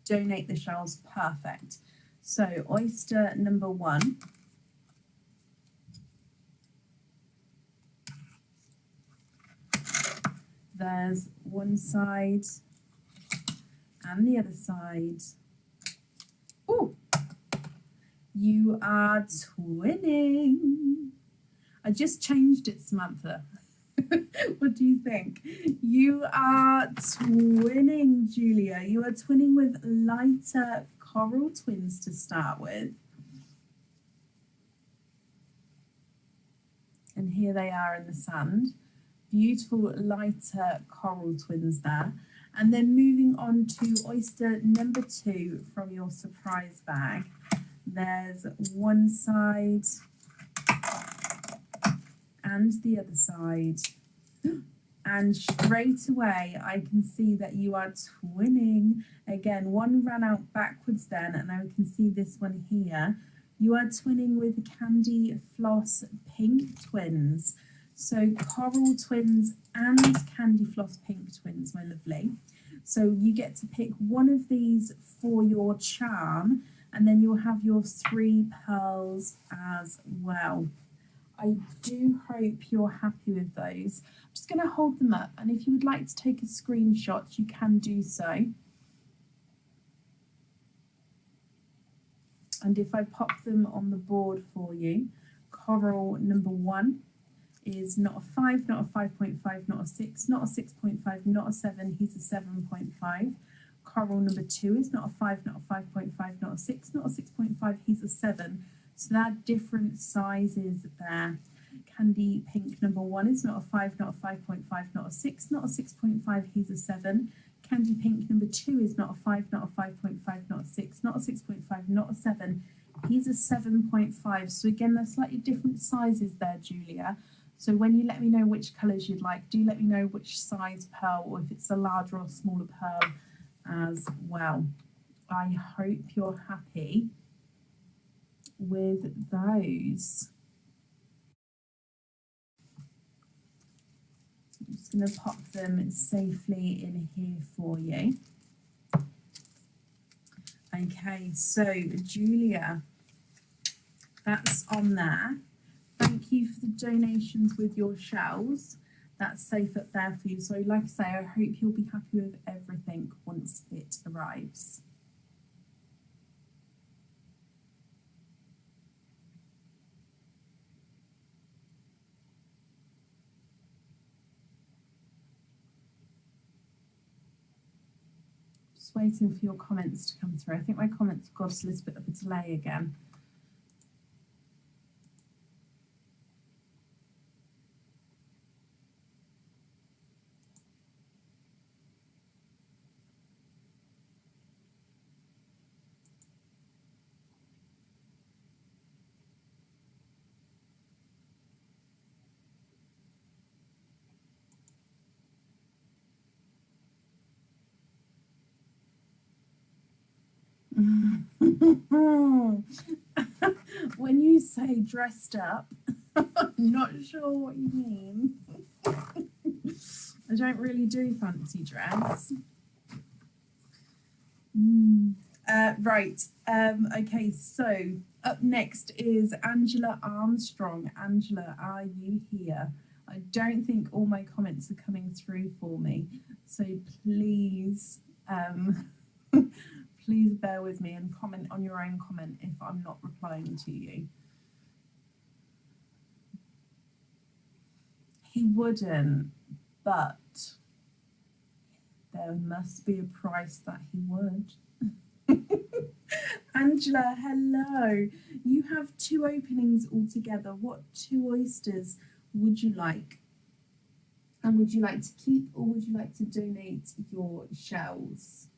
Donate the shells, perfect. So oyster number 1. There's one side and the other side. Oh, you are twinning. I just changed it, Samantha. What do you think? You are twinning, Julia. You are twinning with lighter coral twins to start with. And here they are in the sand. Beautiful lighter coral twins there. And then moving on to oyster number 2 from your surprise bag. There's one side and the other side. And straight away I can see that you are twinning. Again, one ran out backwards then, and I can see this one here. You are twinning with Candy Floss Pink Twins. So coral twins and Candy Floss Pink Twins, my lovely. So you get to pick one of these for your charm, and then you'll have your 3 pearls as well. I do hope you're happy with those. I'm just going to hold them up, and if you would like to take a screenshot, you can do so. And if I pop them on the board for you, coral number 1 is not a 5, not a 5.5, not a 6, not a 6.5, not a 7, he's a 7.5. Coral number 2 is not a 5, not a 5.5, not a 6, not a 6.5, he's a 7. So there are different sizes there. Candy Pink number 1 is not a 5, not a 5.5, not a 6, not a 6.5, he's a 7. Candy Pink number 2 is not a 5, not a 5.5, not a 6, not a 6.5, not a 7, he's a 7.5. So again, they're slightly different sizes there, Julia. So when you let me know which colours you'd like, do let me know which size pearl, or if it's a larger or smaller pearl as well. I hope you're happy with those. I'm just going to pop them safely in here for you. Okay, so Julia, that's on there. Thank you for the donations with your shells. That's safe up there for you. So like I say, I hope you'll be happy with everything once it arrives. Just waiting for your comments to come through. I think my comments have got a little bit of a delay again. When you say dressed up, I'm not sure what you mean. I don't really do fancy dress. Right. Okay, so up next is Angela Armstrong. Angela, are you here? I don't think all my comments are coming through for me, so please please bear with me and comment on your own comment if I'm not replying to you. He wouldn't, but there must be a price that he would. Angela, hello. You have 2 openings altogether. What 2 oysters would you like? And would you like to keep, or would you like to donate your shells?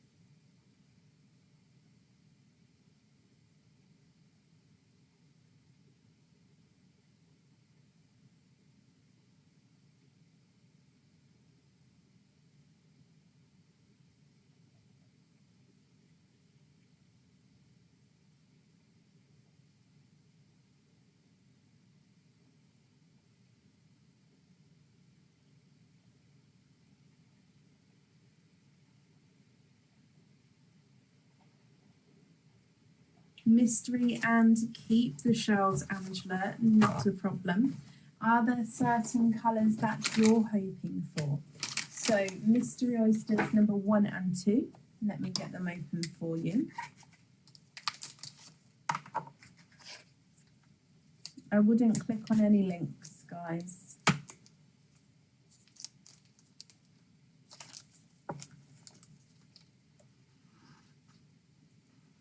Mystery and keep the shells, Angela, not a problem. Are there certain colours that you're hoping for? So mystery oysters number 1 and 2. Let me get them open for you. I wouldn't click on any links, guys.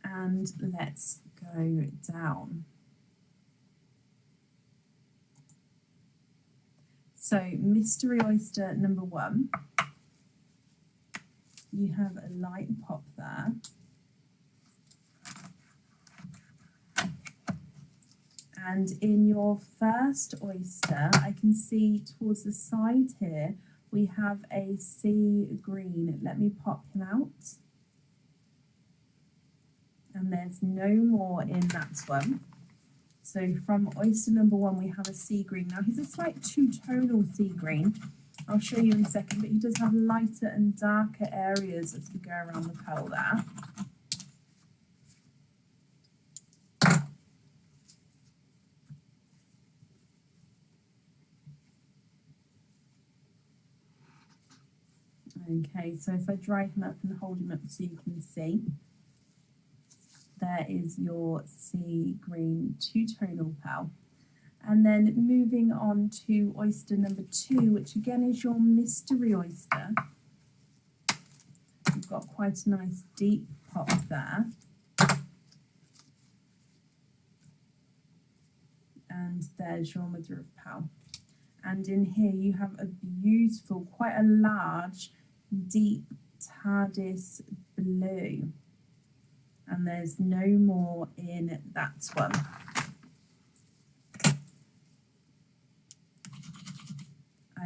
And let's go down. So mystery oyster number 1. You have a light pop there. And in your first oyster, I can see towards the side here, we have a sea green. Let me pop him out. And there's no more in that one. So from oyster number 1, we have a sea green. Now he's a slight 2-tonal sea green. I'll show you in a second, but he does have lighter and darker areas as we go around the pearl there. Okay, so if I dry him up and hold him up so you can see, there is your sea green 2-tonal pearl. And then moving on to oyster number 2, which again is your mystery oyster. You've got quite a nice deep pop there. And there's your mother of pearl. And in here you have a beautiful, quite a large, deep TARDIS blue. And there's no more in that one.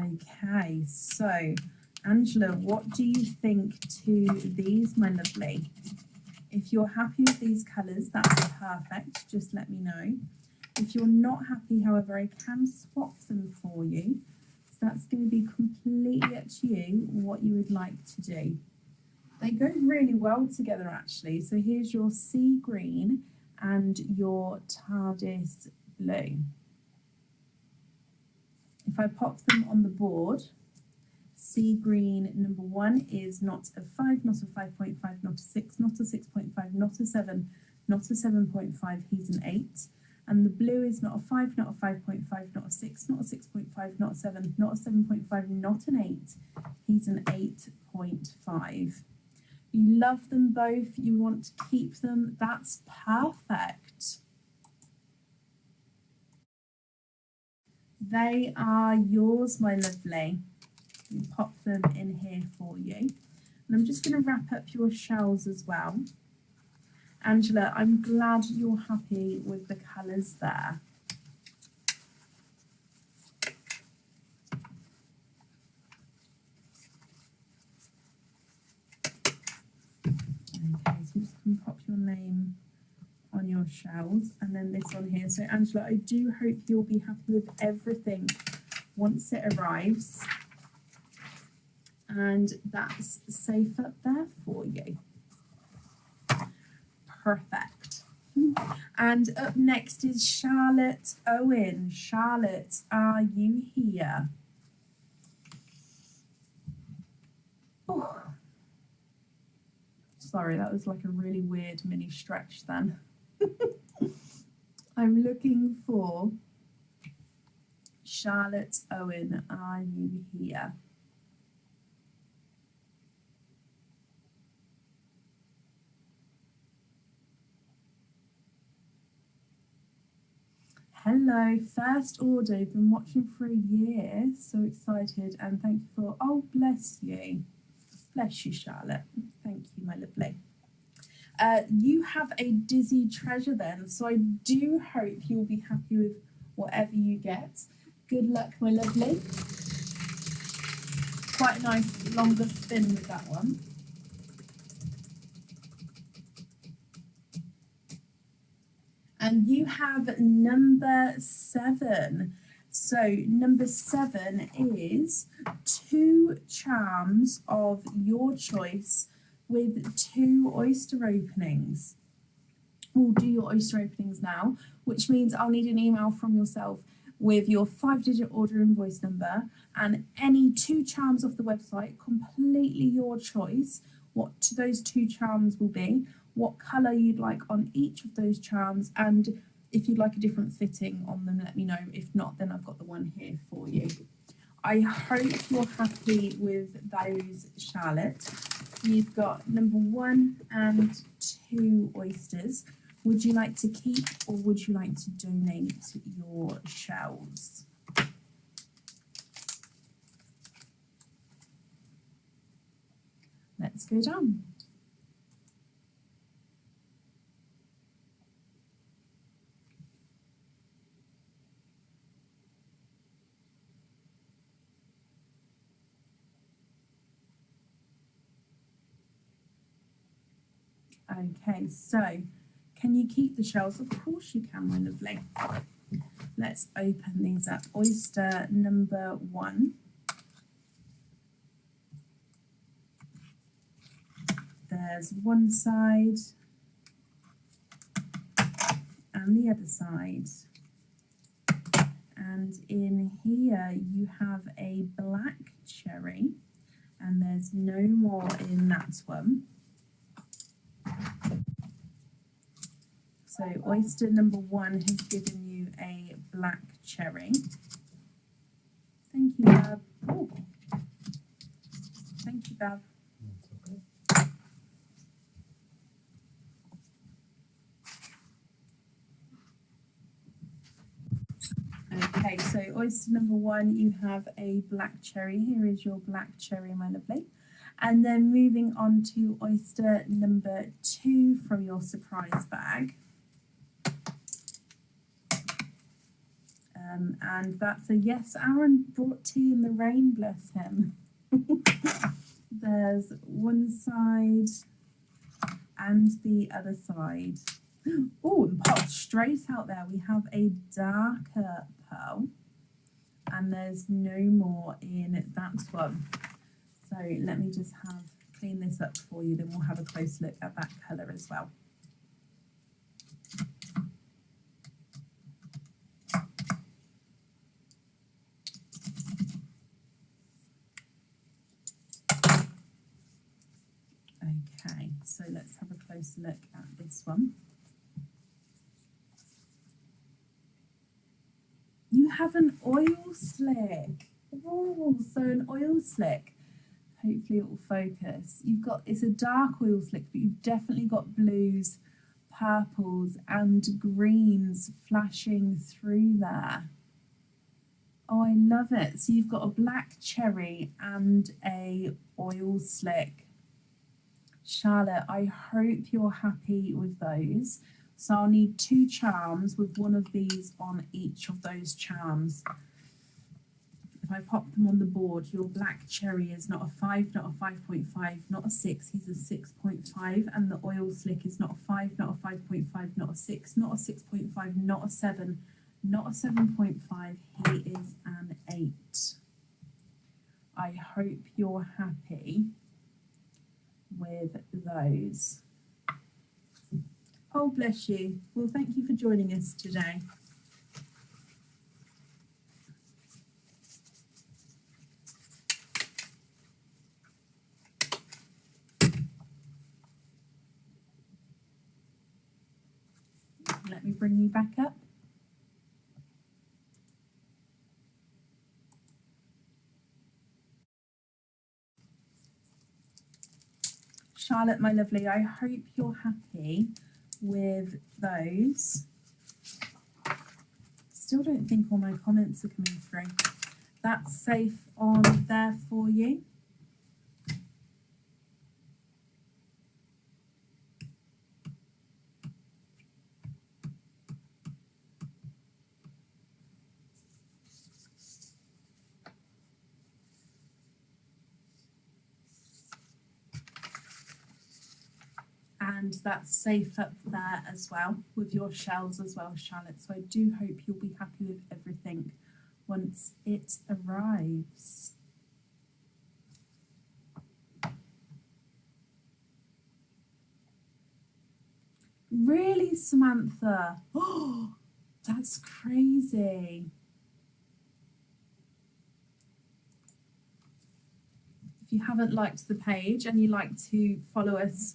Okay, so Angela, what do you think to these, my lovely? If you're happy with these colours, that's perfect. Just let me know. If you're not happy, however, I can swap them for you. So that's going to be completely up to you what you would like to do. They go really well together, actually. So here's your sea green and your TARDIS blue. If I pop them on the board, sea green number 1 is not a 5, not a 5.5, not a 6, not a 6.5, not a 7, not a 7.5, he's an 8. And the blue is not a 5, not a 5.5, not a 6, not a 6.5, not a 7, not a 7.5, not an 8. He's an 8.5. You love them both, you want to keep them, that's perfect. They are yours, my lovely. We pop them in here for you. And I'm just going to wrap up your shells as well. Angela, I'm glad you're happy with the colours there. Okay, so I'm just going to pop your name on your shells and then this on here. So Angela, I do hope you'll be happy with everything once it arrives. And that's safe up there for you. Perfect. And up next is Charlotte Owen. Charlotte, are you here? Oh. Sorry, that was like a really weird mini stretch then. I'm looking for Charlotte Owen. Are you here? Hello, first order. Been watching for a year. So excited, and thank you for. Oh, bless you. Bless you, Charlotte. Thank you, my lovely. You have a dizzy treasure then, so I do hope you'll be happy with whatever you get. Good luck, my lovely. Quite a nice longer spin with that one. And you have number 7. So number 7 is 2 charms of your choice with 2 oyster openings. We'll do your oyster openings now, which means I'll need an email from yourself with your 5-digit order invoice number and any 2 charms off the website, completely your choice, what those 2 charms will be, what colour you'd like on each of those charms, and if you'd like a different fitting on them, let me know. If not, then I've got the one here for you. I hope you're happy with those, Charlotte. You've got number 1 and 2 oysters. Would you like to keep or would you like to donate your shells? Let's go down. Okay, so can you keep the shells? Of course you can, my lovely. Let's open these up. Oyster number 1. There's one side and the other side. And in here you have a black cherry, and there's no more in that one. So oyster number 1 has given you a black cherry. Thank you, Bab. Oh. Thank you, Bab. oyster number 1, you have a black cherry. Here is your black cherry, my lovely. And then moving on to oyster number 2 from your surprise bag. And that's a yes, Aaron brought tea in the rain, bless him. There's one side and the other side. Oh, and popped straight out there, we have a darker pearl, and there's no more in that one. So let me just clean this up for you, then we'll have a close look at that colour as well. Okay, so let's have a closer look at this one. You have an oil slick. Oh, so an oil slick. Hopefully it will focus. It's a dark oil slick, but you've definitely got blues, purples and greens flashing through there. Oh, I love it. So you've got a black cherry and a oil slick. Charlotte, I hope you're happy with those. So I'll need 2 charms with one of these on each of those charms. If I pop them on the board, your black cherry is not a 5, not a 5.5, not a 6, he's a 6.5, and the oil slick is not a 5, not a 5.5, not a 6, not a 6.5, not a 7, not a 7.5, he is an 8. I hope you're happy with those. Oh, bless you. Well, thank you for joining us today. Let me bring you back up. Charlotte, my lovely, I hope you're happy with those. Still don't think all my comments are coming through. That's safe on there for you. And that's safe up there as well with your shells as well, Charlotte. So I do hope you'll be happy with everything once it arrives. Really, Samantha? Oh, that's crazy. If you haven't liked the page and you like to follow us,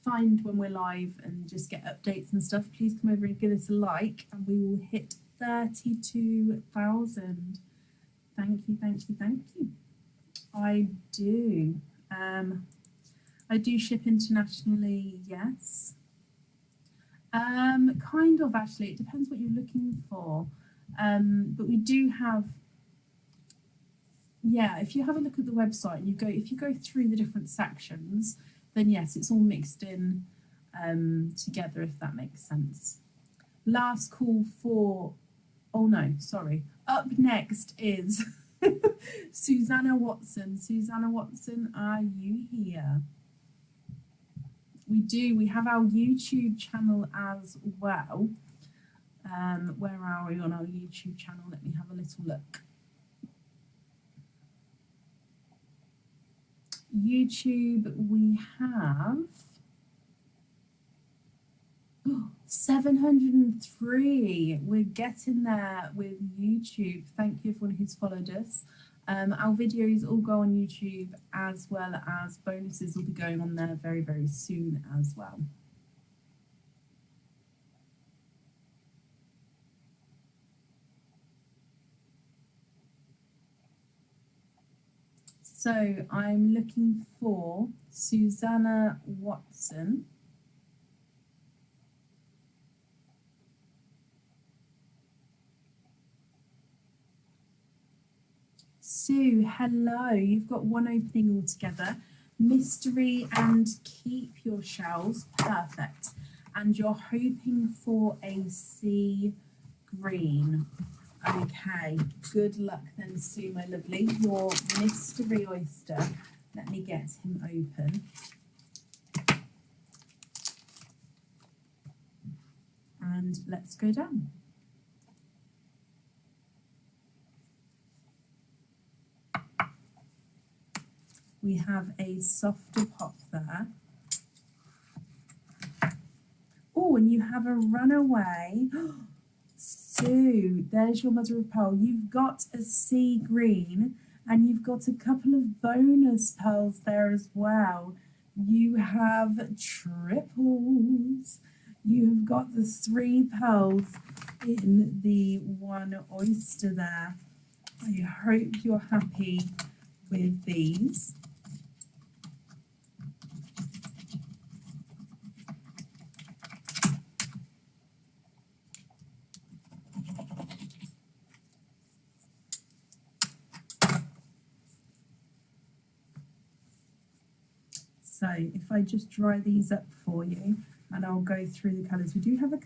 find when we're live and just get updates and stuff, please come over and give us a like, and we will hit 32,000. Thank you, thank you, thank you. I do. I do ship internationally, yes. Kind of, actually. It depends what you're looking for. But we do have, yeah, if you have a look at the website and if you go through the different sections, then yes, it's all mixed in together, if that makes sense. Last call for, oh no, sorry. Up next is Susanna Watson. Susanna Watson, are you here? We have our YouTube channel as well. Where are we on our YouTube channel? Let me have a little look. YouTube, we have 703. We're getting there with YouTube. Thank you everyone who's followed us. Our videos all go on YouTube, as well as bonuses will be going on there very, very soon as well. So I'm looking for Susanna Watson. Sue, hello. You've got one opening altogether. Mystery and keep your shells. Perfect. And you're hoping for a sea green. Okay, good luck then, Sue, my lovely. Your mystery oyster. Let me get him open. And let's go down. We have a softer pop there. Oh, and you have a runaway. Sue, there's your mother of pearl. You've got a sea green and you've got a couple of bonus pearls there as well. You have triples. You've got the 3 pearls in the 1 oyster there. I hope you're happy with these. So if I just dry these up for you and I'll go through the colours. We do have a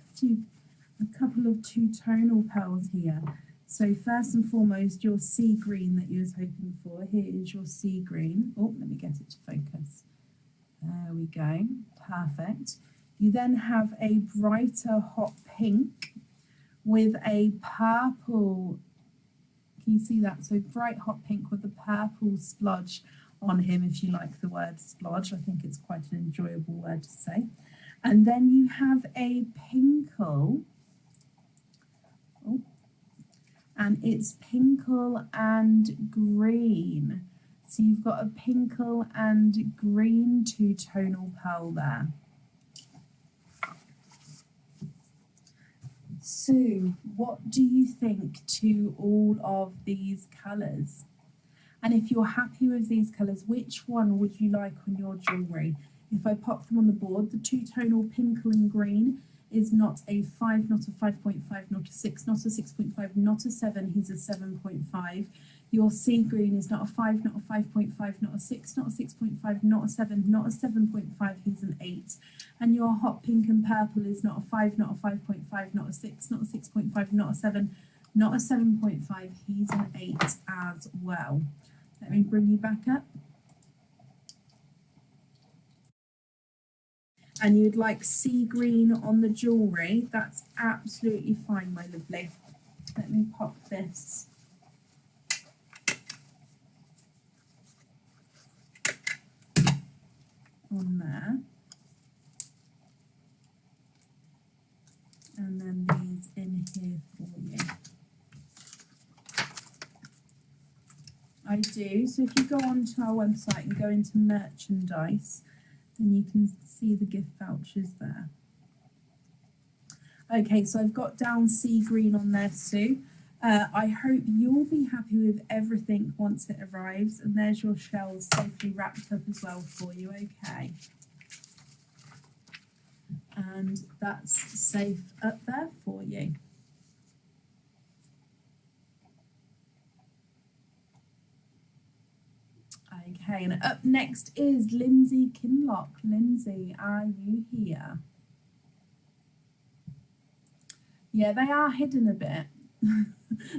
couple of 2-tonal pearls here. So first and foremost, your sea green that you was hoping for. Here is your sea green. Oh, let me get it to focus. There we go. Perfect. You then have a brighter hot pink with a purple. Can you see that? So bright hot pink with a purple splodge on him, if you like the word splodge. I think it's quite an enjoyable word to say. And then you have a pinkle. Oh, and it's pinkle and green. So you've got a pinkle and green 2-tonal pearl there. Sue, what do you think to all of these colours? And if you're happy with these colours, which one would you like on your jewellery? If I pop them on the board, the 2-tonal pinkle and green is not a 5, not a 5.5, not a 6, not a 6.5, not a 7, he's a 7.5. Your sea green is not a 5, not a 5.5, not a 6, not a 6.5, not a 7, not a 7.5, he's an 8. And your hot pink and purple is not a 5, not a 5.5, not a 6, not a 6.5, not a 7, not a 7.5, he's an 8 as well. Let me bring you back up. And you'd like sea green on the jewellery, that's absolutely fine, my lovely. Let me pop this. On there. And then these in here for you. I do. So if you go onto our website and go into merchandise, then you can see the gift vouchers there. Okay, so I've got down sea green on there, Sue. I hope you'll be happy with everything once it arrives. And there's your shells safely wrapped up as well for you, okay? And that's safe up there for you. Okay, and up next is Lindsay Kinlock. Lindsay, are you here? Yeah, they are hidden a bit.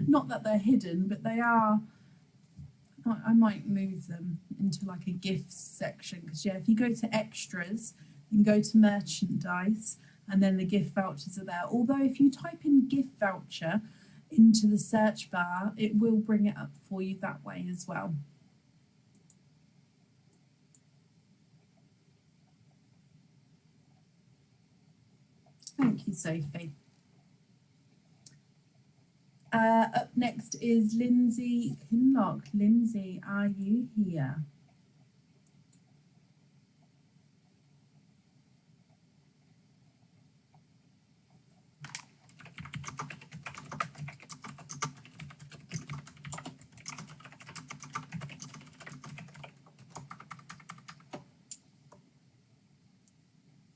Not that they're hidden, but they are. I might move them into like a gifts section because, yeah, if you go to extras and go to merchandise and then the gift vouchers are there. Although if you type in gift voucher into the search bar, it will bring it up for you that way as well. Thank you, Sophie. Up next is Lindsay Kinlock. Lindsay, are you here?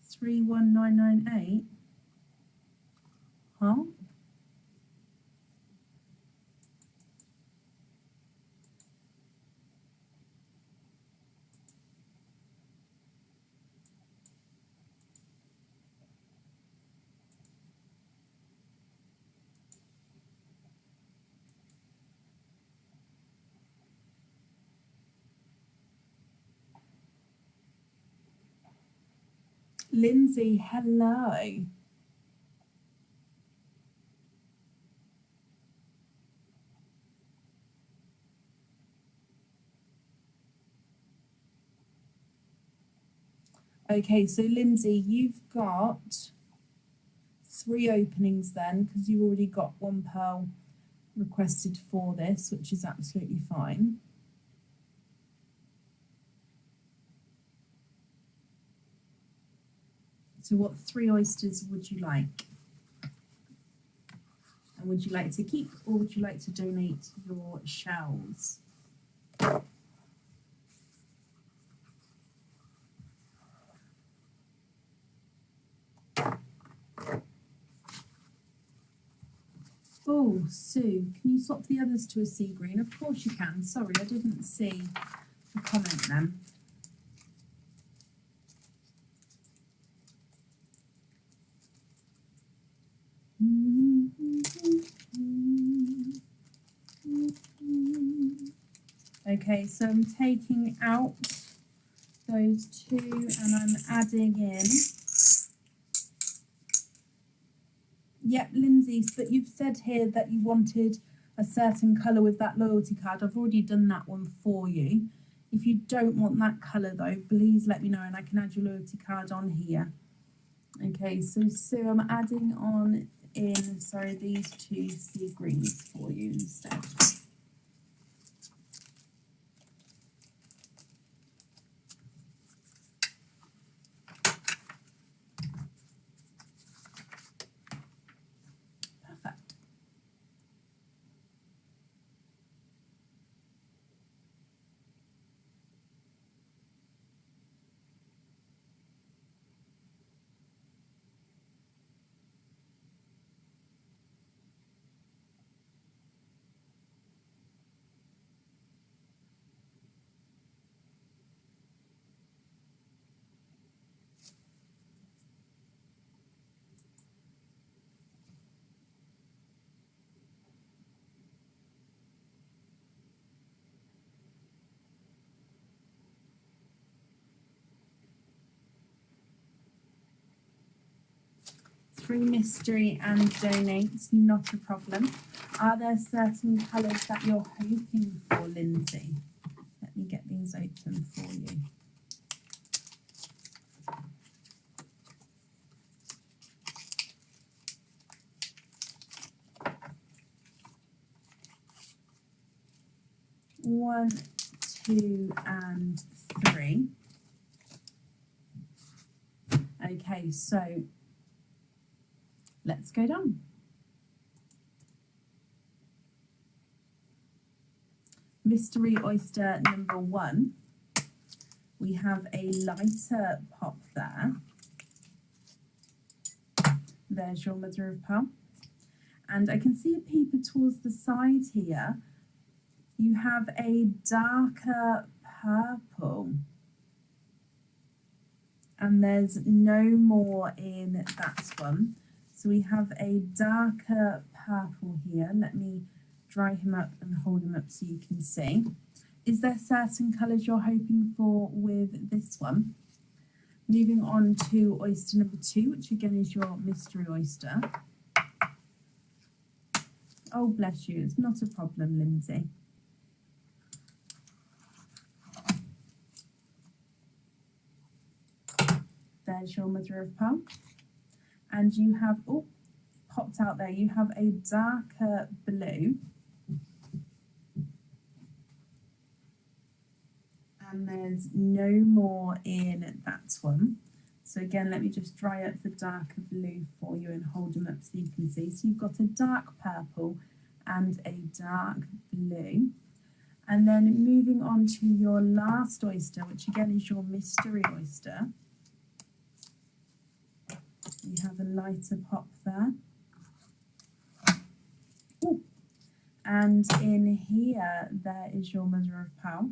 Three 1998. Huh? Lindsay, hello. Okay, so Lindsay, you've got 3 openings then, because you've already got 1 pearl requested for this, which is absolutely fine. So what 3 oysters would you like? And would you like to keep, or would you like to donate your shells? Oh, Sue, can you swap the others to a sea green? Of course you can. Sorry, I didn't see the comment then. Okay, so I'm taking out those 2 and I'm adding in. Yep, Lindsay, but you've said here that you wanted a certain colour with that loyalty card. I've already done that one for you. If you don't want that colour though, please let me know and I can add your loyalty card on here. Okay, so I'm adding on in, sorry, these 2 sea greens for you instead. Perfect. Free mystery and donates, not a problem. Are there certain colours that you're hoping for, Lindsay? Let me get these open for you. One, 2, and 3. Okay, so let's go down. Mystery oyster number 1. We have a lighter pop there. There's your mother of pearl. And I can see a peeper towards the side here. You have a darker purple. And there's no more in that one. So we have a darker purple here. Let me dry him up and hold him up so you can see. Is there certain colours you're hoping for with this one? Moving on to oyster number 2, which again is your mystery oyster. Oh, bless you. It's not a problem, Lindsay. There's your mother of pearl. And you have, oh, popped out there, you have a darker blue. And there's no more in that one. So again, let me just dry up the darker blue for you and hold them up so you can see. So you've got a dark purple and a dark blue. And then moving on to your last oyster, which again is your mystery oyster. You have a lighter pop there. Ooh. And in here, there is your mother of pearl.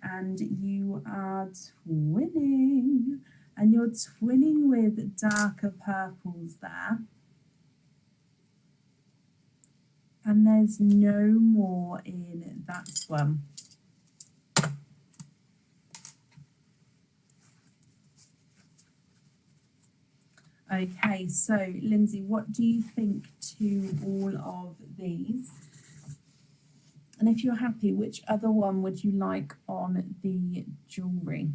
And you are twinning. And you're twinning with darker purples there. And there's no more in that one. Okay, so Lindsay, what do you think to all of these? And if you're happy, which other one would you like on the jewellery?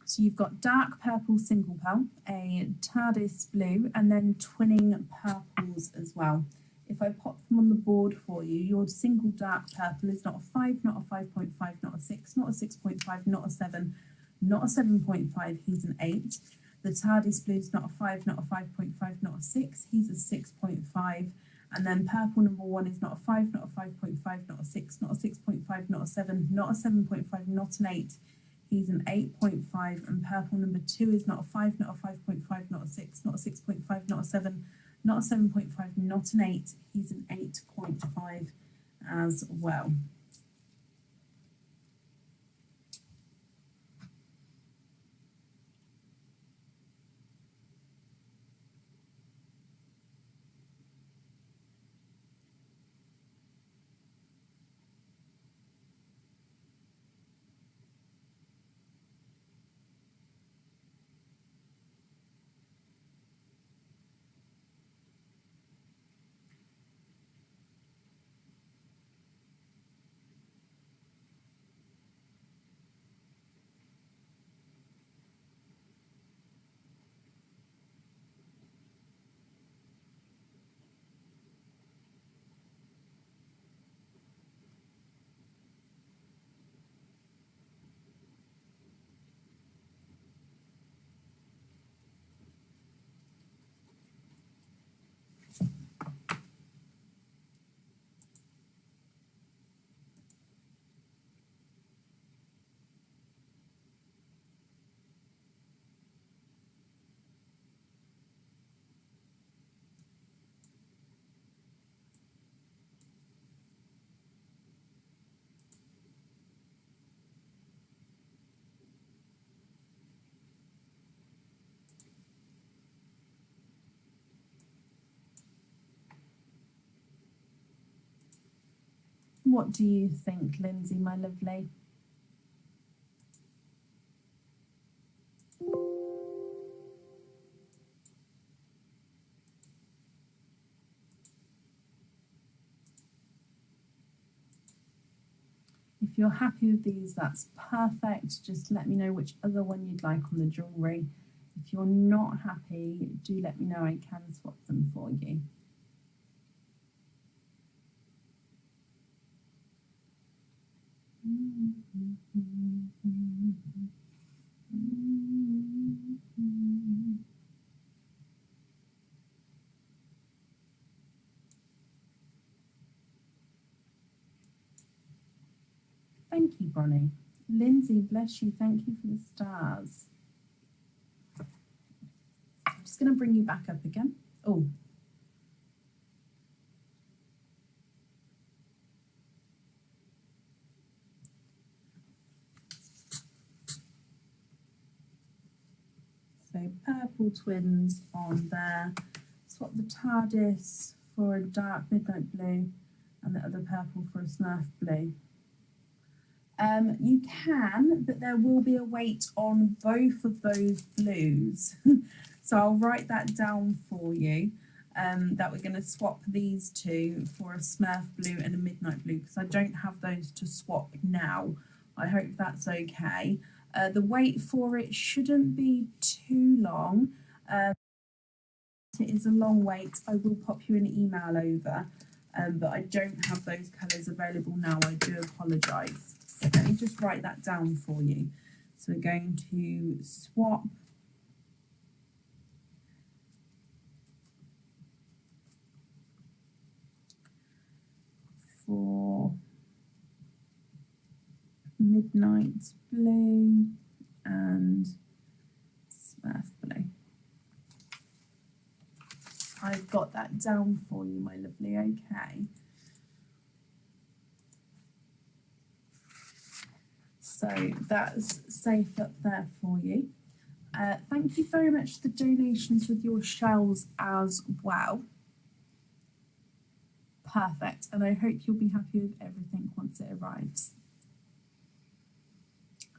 So you've got dark purple single pearl, a TARDIS blue, and then twinning purples as well. If I pop them on the board for you, your single dark purple is not a 5, not a 5.5, not a 6, not a 6.5, not a 7, not a 7.5, he's an 8. The TARDIS blue is not a 5, not a 5.5, not a 6, he's a 6.5. And then purple number 1 is not a 5, not a 5.5, not a 6, not a 6.5, not a 7, not a 7.5, not an 8. He's an 8.5. And purple number 2 is not a 5, not a 5.5, not a 6, not a 6.5, not a 7, not a 7.5, not an 8. He's an 8.5 as well. What do you think, Lindsay, my lovely? If you're happy with these, that's perfect. Just let me know which other one you'd like on the jewellery. If you're not happy, do let me know. I can swap them for you. Thank you, Bronnie. Lindsay, bless you. Thank you for the stars. I'm just going to bring you back up again. Oh. So purple twins on there. Swap the TARDIS for a dark midnight blue and the other purple for a Smurf blue. You can, but there will be a weight on both of those blues. So I'll write that down for you, that we're going to swap these two for a Smurf blue and a midnight blue, because I don't have those to swap now. I hope that's okay. The wait for it shouldn't be too long. It is a long wait. I will pop you an email over, but I don't have those colours available now. I do apologise. So let me just write that down for you. So we're going to swap for midnight blue and Smurf blue. I've got that down for you, my lovely. Okay. So that's safe up there for you. Thank you very much for the donations with your shells as well. Perfect. And I hope you'll be happy with everything once it arrives.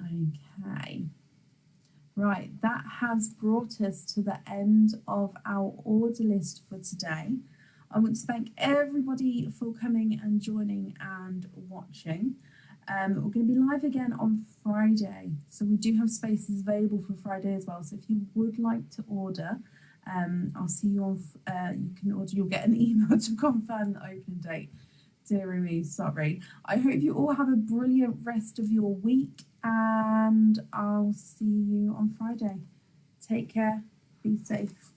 Okay. Right, that has brought us to the end of our order list for today. I want to thank everybody for coming and joining and watching. We're going to be live again on Friday, so we do have spaces available for Friday as well. So if you would like to order, I'll see you on. You can order. You'll get an email to confirm the opening date. Dear me, sorry. I hope you all have a brilliant rest of your week, and I'll see you on Friday. Take care. Be safe.